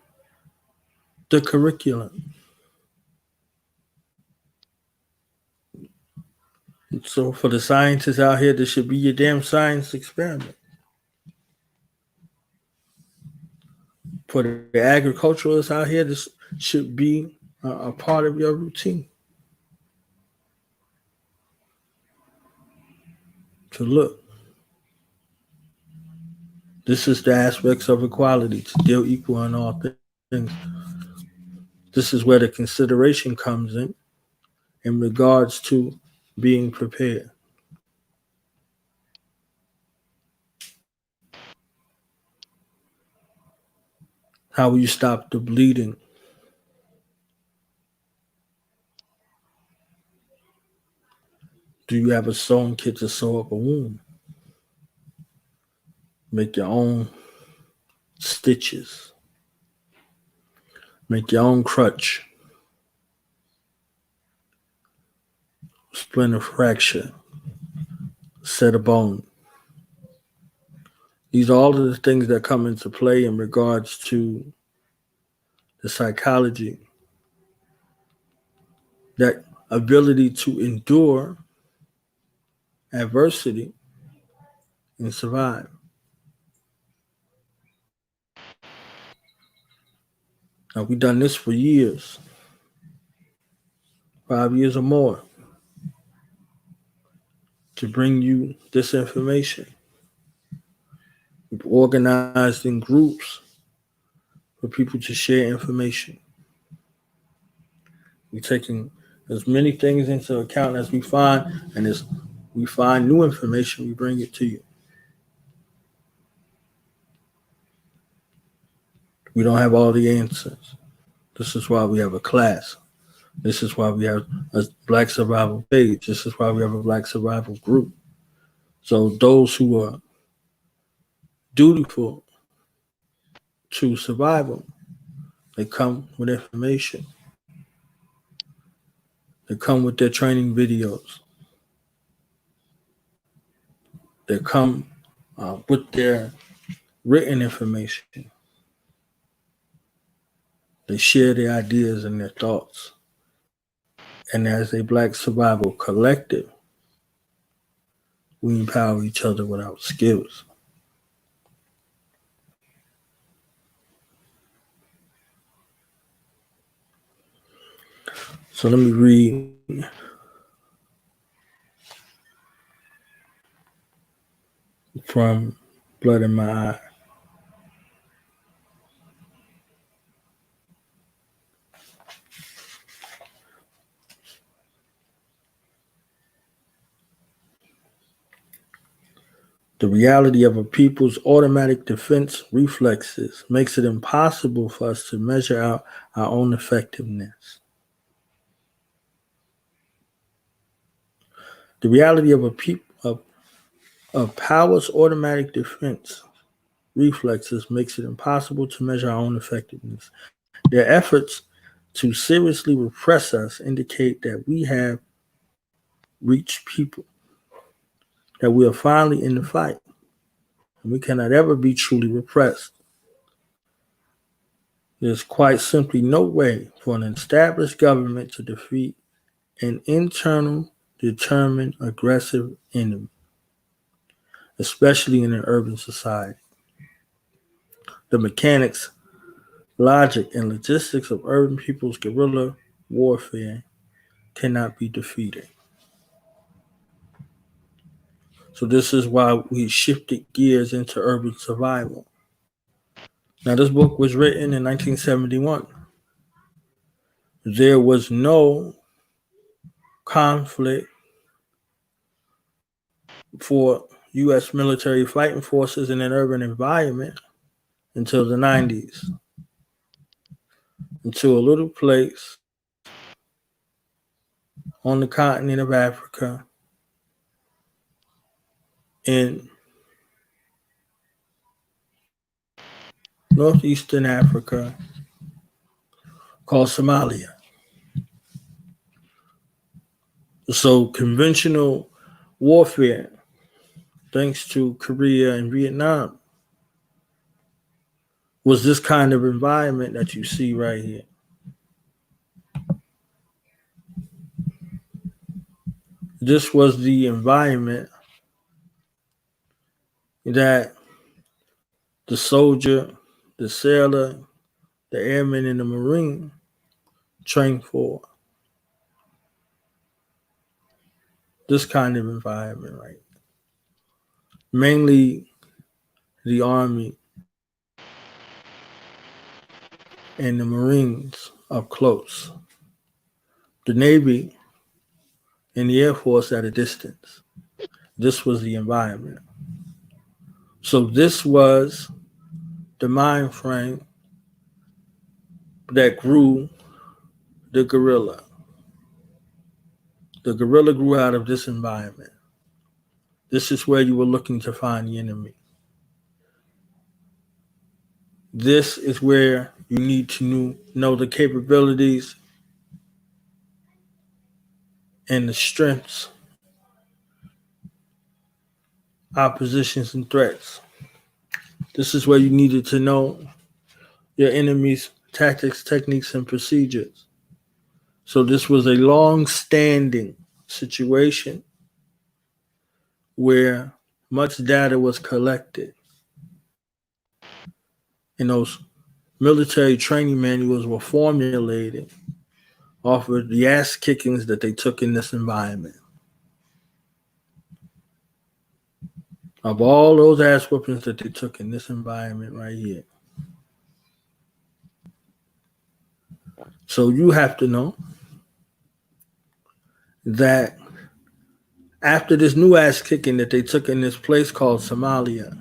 the curriculum. So for the scientists out here, this should be your damn science experiment. For the agriculturalists out here, this should be a part of your routine. To look. This is the aspects of equality, to deal equal in all things. This is where the consideration comes in regards to being prepared. How will you stop the bleeding Do you have a sewing kit to sew up a wound? Make your own stitches. Make your own crutch. Splinter fracture. Set a bone. These are all of the things that come into play in regards to the psychology, that ability to endure adversity and survive. Now, we've done this for years, 5 years or more, to bring you this information. We've organized in groups for people to share information. We're taking as many things into account as we find, and as we find new information, we bring it to you. We don't have all the answers. This is why we have a class. This is why we have a Black Survival page. This is why we have a Black Survival group. So those who are dutiful to survival, they come with information. They come with their training videos. They come with their written information. They share their ideas and their thoughts. And as a Black Survival collective, we empower each other with our skills. So let me read from Blood in My Eye. The reality of a people's automatic defense reflexes makes it impossible for us to measure out our own effectiveness. The reality of power's automatic defense reflexes makes it impossible to measure our own effectiveness. Their efforts to seriously repress us indicate that we have reached people, that we are finally in the fight, and we cannot ever be truly repressed. There's quite simply no way for an established government to defeat an internal, determined, aggressive enemy, especially in an urban society. The mechanics, logic, and logistics of urban people's guerrilla warfare cannot be defeated. So this is why we shifted gears into urban survival. Now, this book was written in 1971. There was no conflict for U.S. military fighting forces in an urban environment until the 90s, until a little place on the continent of Africa in northeastern Africa called Somalia. So conventional warfare, thanks to Korea and Vietnam, was this kind of environment that you see right here. This was the environment that the soldier, the sailor, the airman, and the Marine trained for. This kind of environment, right? Mainly the Army and the Marines up close. The Navy and the Air Force at a distance. This was the environment. So this was the mind frame that grew the guerrilla. The guerrilla grew out of this environment. This is where you were looking to find the enemy. This is where you need to know the capabilities and the strengths, oppositions, and threats. This is where you needed to know your enemy's tactics, techniques, and procedures. So this was a long-standing situation where much data was collected. And those military training manuals were formulated off of the ass kickings that they took in this environment. Of all those ass whoopings that they took in this environment right here. So you have to know that after this new ass kicking that they took in this place called Somalia,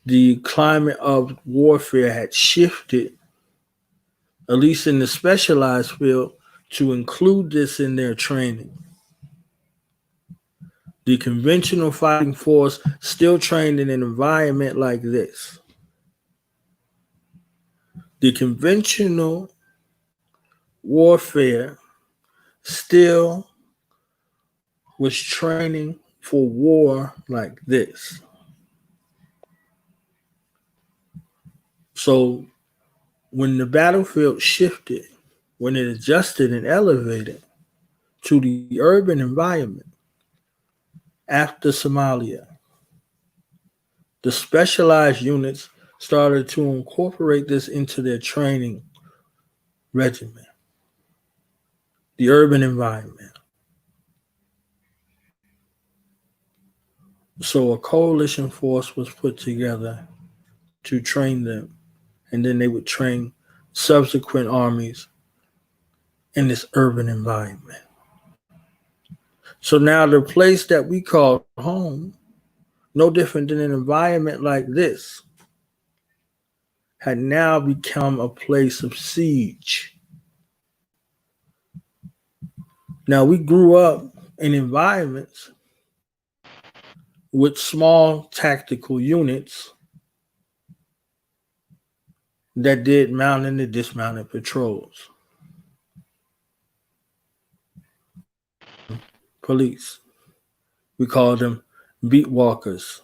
the climate of warfare had shifted, at least in the specialized field, to include this in their training. The conventional fighting force still trained in an environment like this. The conventional warfare still was training for war like this. So when the battlefield shifted, when it adjusted and elevated to the urban environment after Somalia, the specialized units started to incorporate this into their training regimen, the urban environment. So a coalition force was put together to train them, and then they would train subsequent armies in this urban environment. So now the place that we call home, no different than an environment like this, had now become a place of siege. Now we grew up in environments with small tactical units that did mounted and dismounted patrols. Police. We call them beat walkers.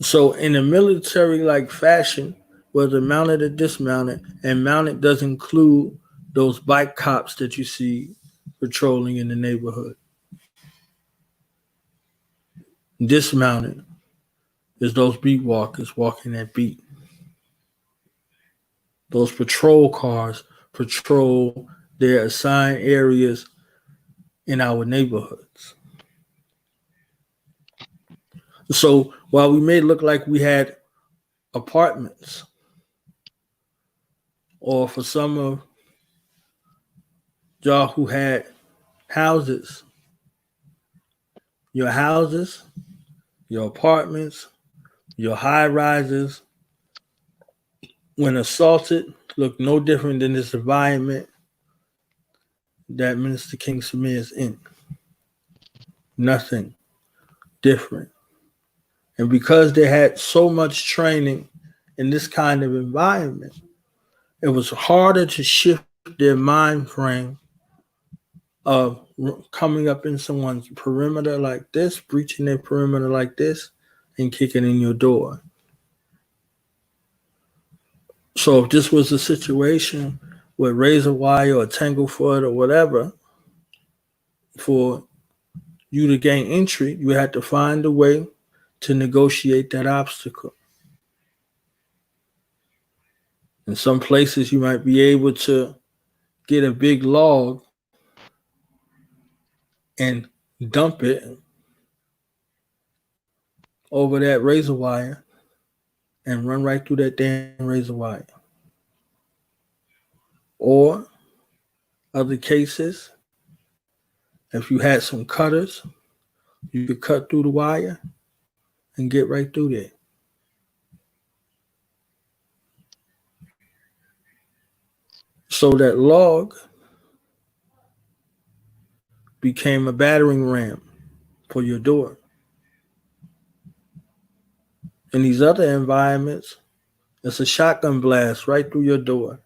So in a military-like fashion, whether mounted or dismounted, and mounted does include those bike cops that you see patrolling in the neighborhood. Dismounted is those beat walkers walking that beat. Those patrol cars patrol their assigned areas in our neighborhoods. So while we may look like we had apartments, or for some of y'all who had houses, your apartments, your high rises, when assaulted, look no different than this environment that Minister King Samir is in. Nothing different. And because they had so much training in this kind of environment, it was harder to shift their mind frame of coming up in someone's perimeter like this, breaching their perimeter like this, and kicking in your door. So if this was a situation with razor wire or tanglefoot or whatever, for you to gain entry, you had to find a way to negotiate that obstacle. In some places, you might be able to get a big log and dump it over that razor wire and run right through that damn razor wire. Or other cases, if you had some cutters, you could cut through the wire and get right through there. So that log became a battering ram for your door. In these other environments, it's a shotgun blast right through your door.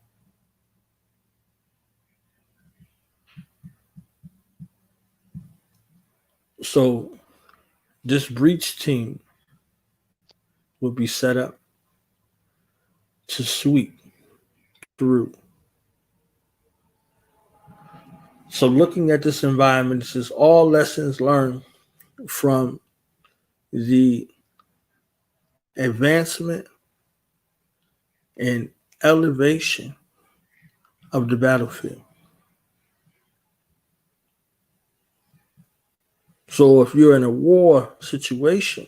So this breach team will be set up to sweep through. So looking at this environment, this is all lessons learned from the advancement and elevation of the battlefield. So if you're in a war situation,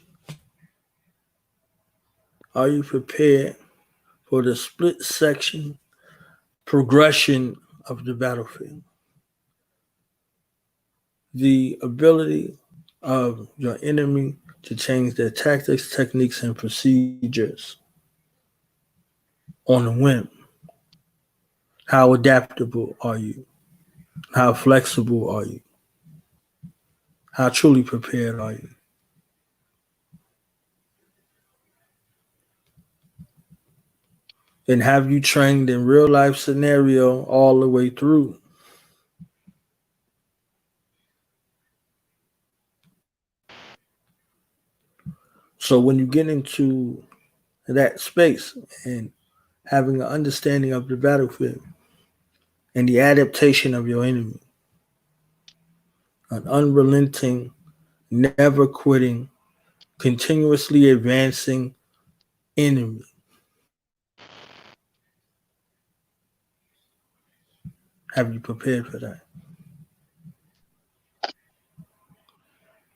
are you prepared for the split section progression of the battlefield? The ability of your enemy to change their tactics, techniques, and procedures on a whim. How adaptable are you? How flexible are you? How truly prepared are you? And have you trained in real life scenario all the way through? So when you get into that space and having an understanding of the battlefield and the adaptation of your enemy, an unrelenting, never quitting, continuously advancing enemy. Have you prepared for that?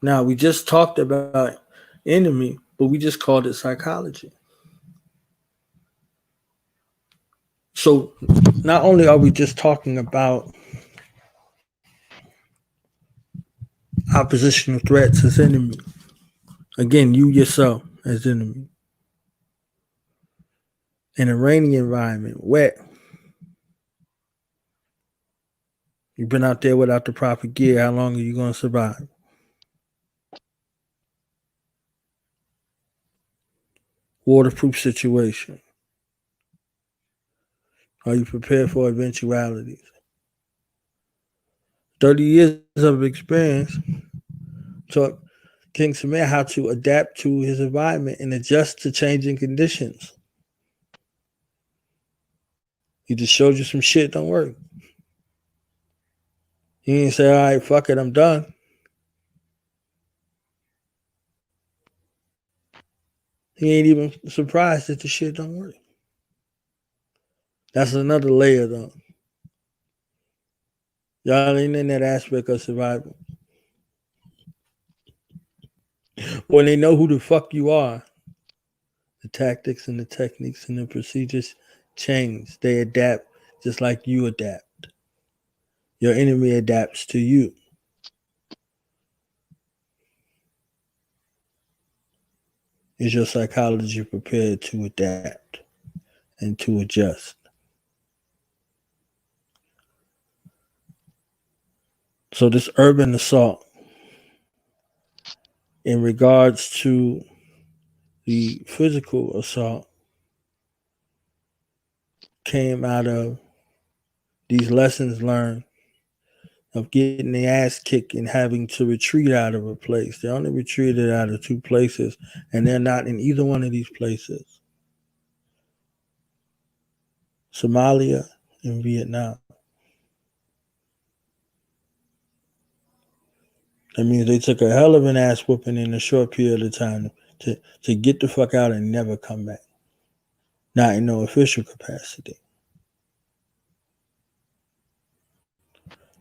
Now, we just talked about enemy, but we just called it psychology. So not only are we just talking about oppositional threats as enemy, again, you yourself as enemy. In a rainy environment, wet, you've been out there without the proper gear, how long are you going to survive? Waterproof situation. Are you prepared for eventualities? 30 years of experience taught King Samir how to adapt to his environment and adjust to changing conditions. He just showed you some shit don't work. He didn't say, all right, fuck it, I'm done. He ain't even surprised that the shit don't work. That's another layer, though. Y'all ain't in that aspect of survival. When they know who the fuck you are, the tactics and the techniques and the procedures change. They adapt just like you adapt. Your enemy adapts to you. Is your psychology prepared to adapt and to adjust? So this urban assault in regards to the physical assault came out of these lessons learned of getting the ass kicked and having to retreat out of a place. They only retreated out of 2 places, and they're not in either one of these places. Somalia and Vietnam. That means they took a hell of an ass whooping in a short period of time to get the fuck out and never come back. Not in no official capacity.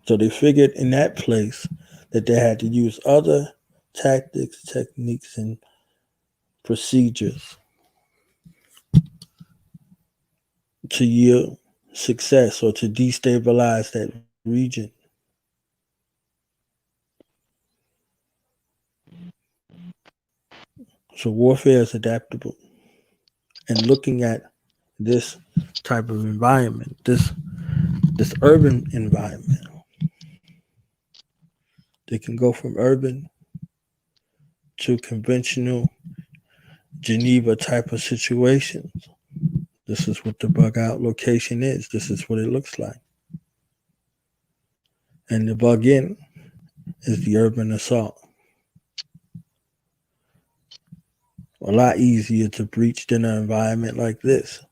So they figured in that place that they had to use other tactics, techniques, and procedures to yield success or to destabilize that region. So warfare is adaptable. And looking at this type of environment, this this urban environment. They can go from urban to conventional Geneva type of situations. This is what the bug out location is. This is what it looks like. And the bug in is the urban assault. A lot easier to breach than an environment like this.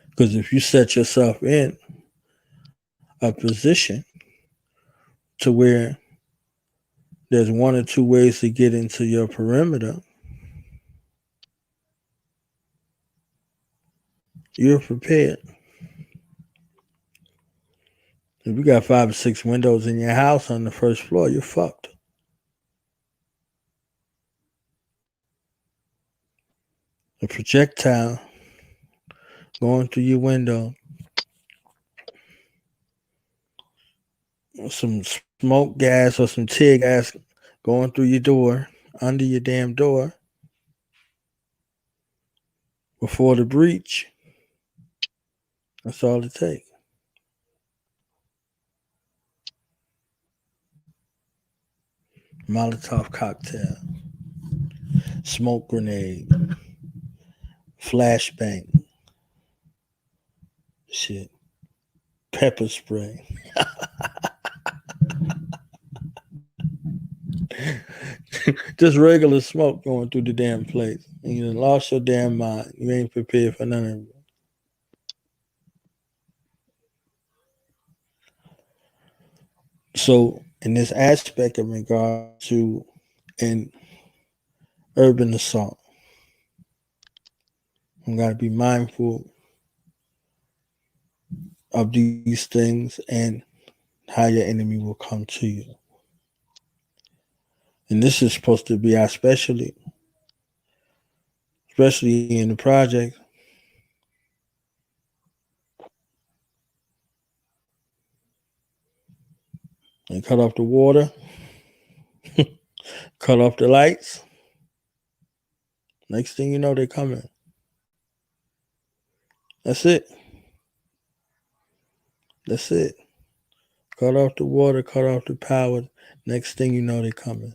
Because if you set yourself in a position to where there's one or two ways to get into your perimeter, you're prepared. If you got 5 or 6 windows in your house on the first floor, you're fucked. A projectile going through your window, some smoke gas or some tear gas going through your door, under your damn door, before the breach. That's all it takes. Molotov cocktail, smoke grenade, flashbang, shit, pepper spray. Just regular smoke going through the damn place. And you done lost your damn mind. You ain't prepared for none of it. So, in this aspect of regard to an urban assault, you got to be mindful of these things and how your enemy will come to you. And this is supposed to be our specialty, especially in the project. And cut off the water, cut off the lights. Next thing you know, they're coming. That's it. That's it. Cut off the water, cut off the power. Next thing you know, they're coming.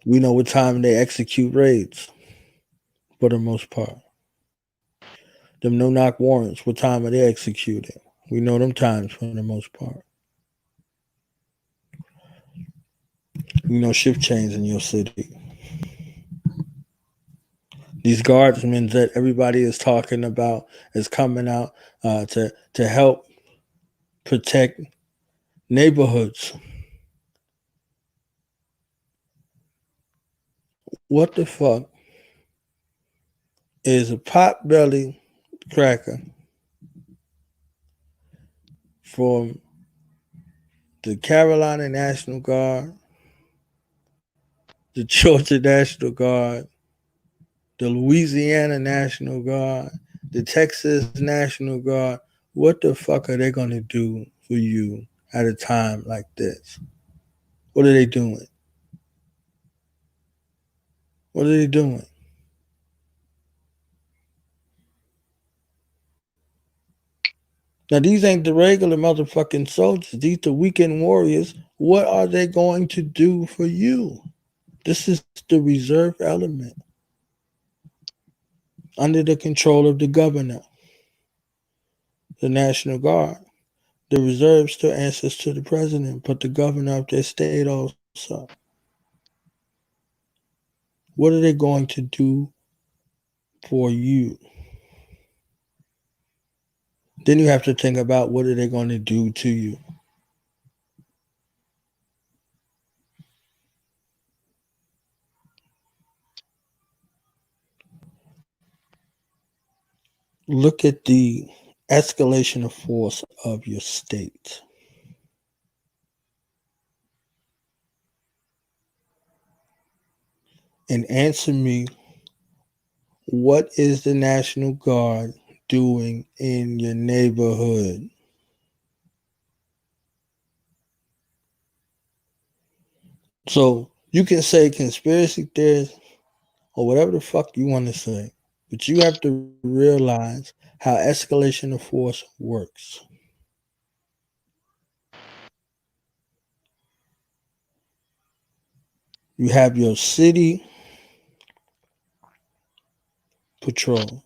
We know what time they execute raids, for the most part. Them no-knock warrants, what time are they executing? We know them times for the most part. You know shift change in your city. These guardsmen that everybody is talking about is coming out to help protect neighborhoods. What the fuck is a pot-belly cracker from the Carolina National Guard, the Georgia National Guard, the Louisiana National Guard, the Texas National Guard? What the fuck are they going to do for you at a time like this? What are they doing? What are they doing? Now, these ain't the regular motherfucking soldiers. These the weekend warriors. What are they going to do for you? This is the reserve element under the control of the governor, the National Guard. The reserve still answers to the president, but the governor of their state also. What are they going to do for you? Then you have to think about what are they going to do to you. Look at the escalation of force of your state. And answer me, what is the National Guard doing in your neighborhood? So you can say conspiracy theorists or whatever the fuck you want to say. But you have to realize how escalation of force works. You have your city patrol.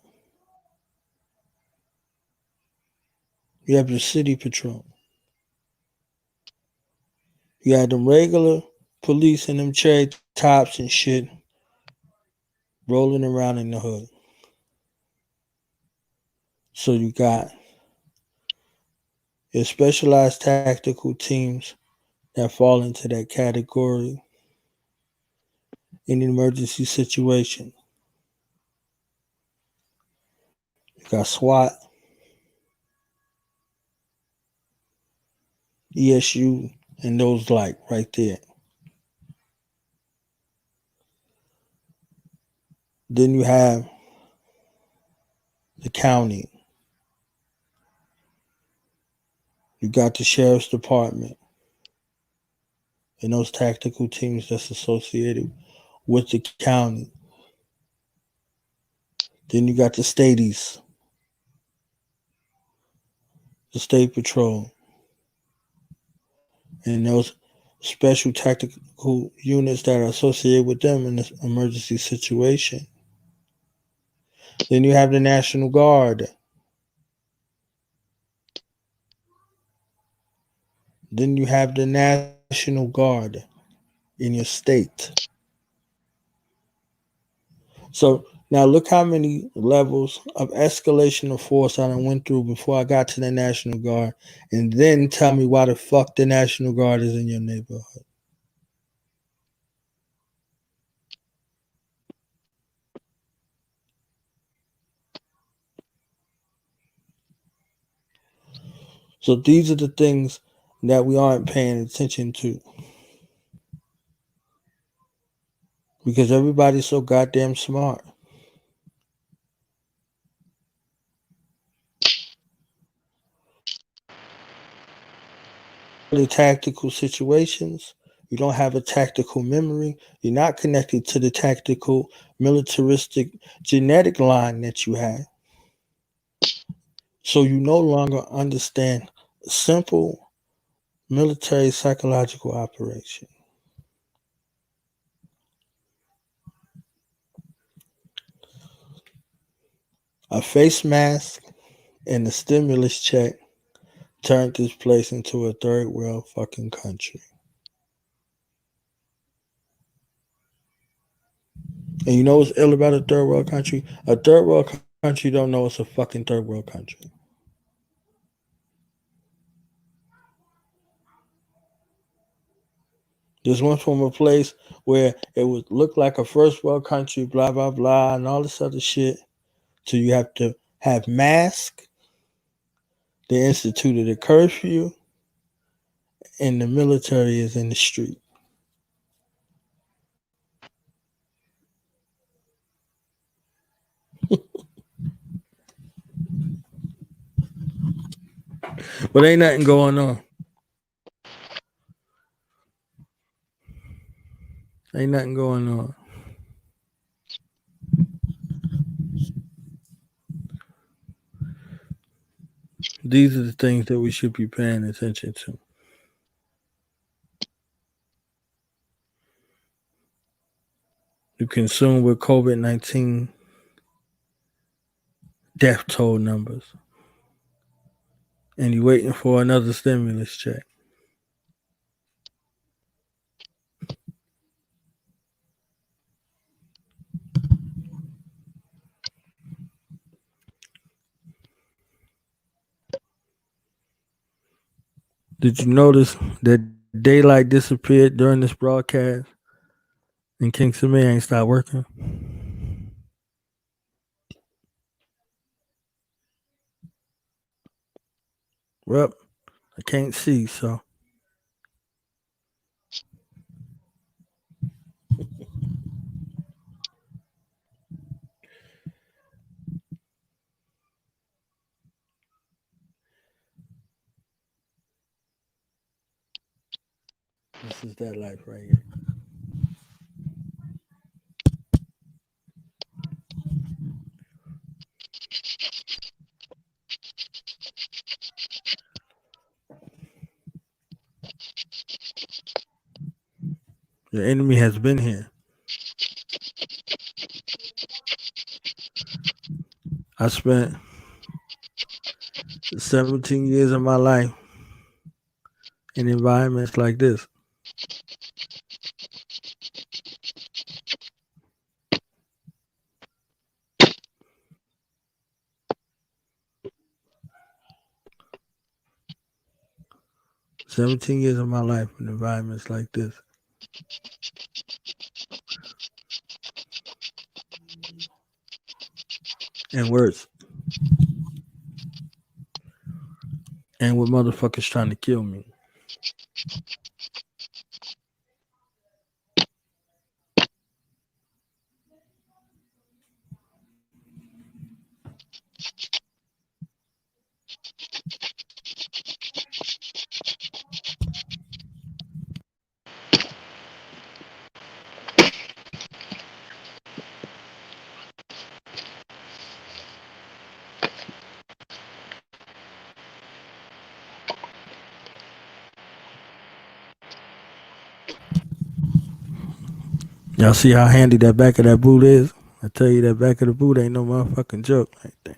You have your city patrol. You have them regular police and them cherry tops and shit rolling around in the hood. So you got your specialized tactical teams that fall into that category in an emergency situation. You got SWAT, ESU, and those like right there. Then you have the county. You got the sheriff's department and those tactical teams that's associated with the county. Then you got the staties, the state patrol, and those special tactical units that are associated with them in this emergency situation. Then you have the National Guard. Then you have the National Guard in your state. So now look how many levels of escalation of force I done went through before I got to the National Guard, and then tell me why the fuck the National Guard is in your neighborhood. So these are the things that we aren't paying attention to. Because everybody's so goddamn smart. The tactical situations, you don't have a tactical memory. You're not connected to the tactical militaristic genetic line that you have. So you no longer understand simple military psychological operation. A face mask and a stimulus check turned this place into a third world fucking country. And you know what's ill about a third world country? A third world country don't know it's a fucking third world country. This went from a place where it would look like a first world country, blah, blah, blah, and all this other shit, to you have to have masks. They instituted a curfew, and the military is in the street. But ain't nothing going on. Ain't nothing going on. These are the things that we should be paying attention to. You consumed with COVID-19 death toll numbers. And you're waiting for another stimulus check. Did you notice that daylight disappeared during this broadcast and King Samir ain't stopped working? Well, I can't see, so. This is that life right here. Your enemy has been here. I spent 17 years of my life in environments like this. "17 years of my life in environments like this. And worse. And with motherfuckers trying to kill me. Y'all see how handy that back of that boot is? I tell you, that back of the boot ain't no motherfucking joke. Right there.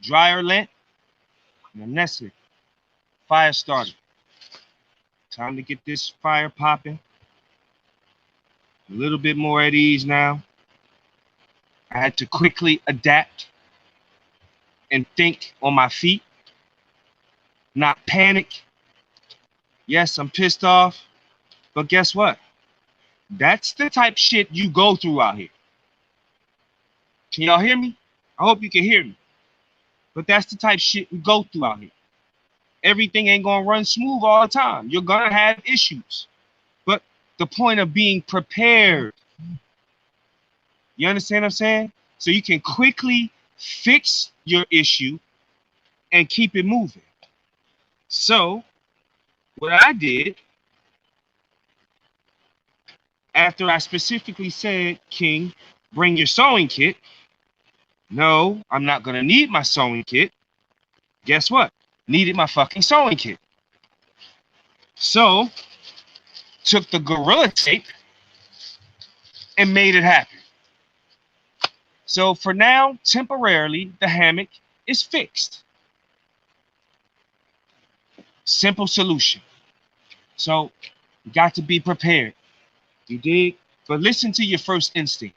dryer lint, and that's it. Fire started. Time to get this fire popping. A little bit more at ease now. I had to quickly adapt and think on my feet, not panic. Yes, I'm pissed off, but guess what? That's the type shit you go through out here. Can y'all hear me? I hope you can hear me. But that's the type shit we go through out here. Everything ain't gonna run smooth all the time. You're gonna have issues. But the point of being prepared, you understand what I'm saying? So you can quickly fix your issue and keep it moving. So what I did, after I specifically said, King, bring your sewing kit. No, I'm not gonna need my sewing kit. Guess what? Needed my fucking sewing kit. So took the Gorilla Tape and made it happen. So for now, temporarily, the hammock is fixed. Simple solution. So you got to be prepared. You dig? But listen to your first instinct.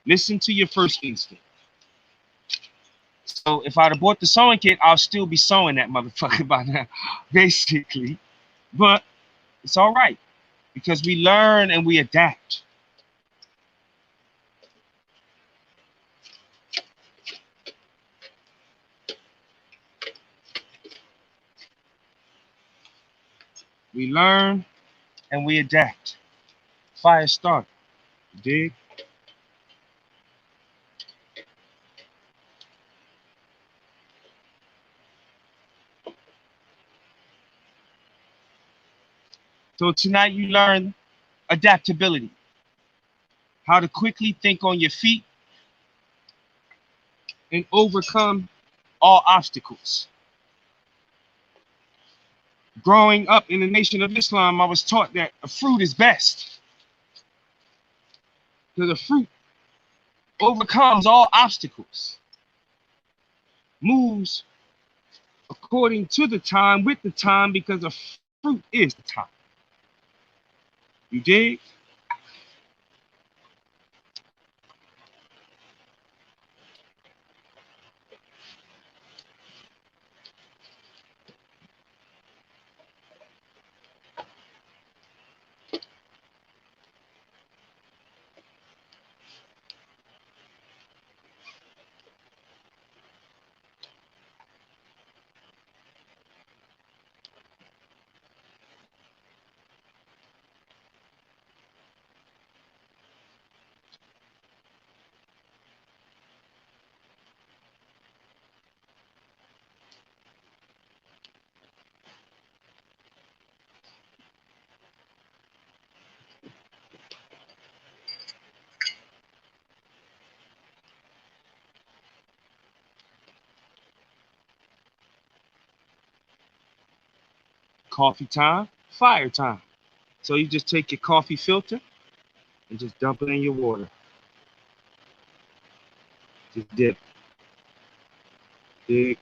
Listen to your first instinct. So if I'd have bought the sewing kit, I'll still be sewing that motherfucker by now, basically. But it's all right because we learn and we adapt. We learn and we adapt. Fire started. You dig? So tonight you learn adaptability. How to quickly think on your feet and overcome all obstacles. Growing up in the Nation of Islam, I was taught that a fruit is best. Because a fruit overcomes all obstacles. Moves according to the time, with the time, because a fruit is the time. You dig? Coffee time, fire time. So you just take your coffee filter and just dump it in your water. Just dip. Dig.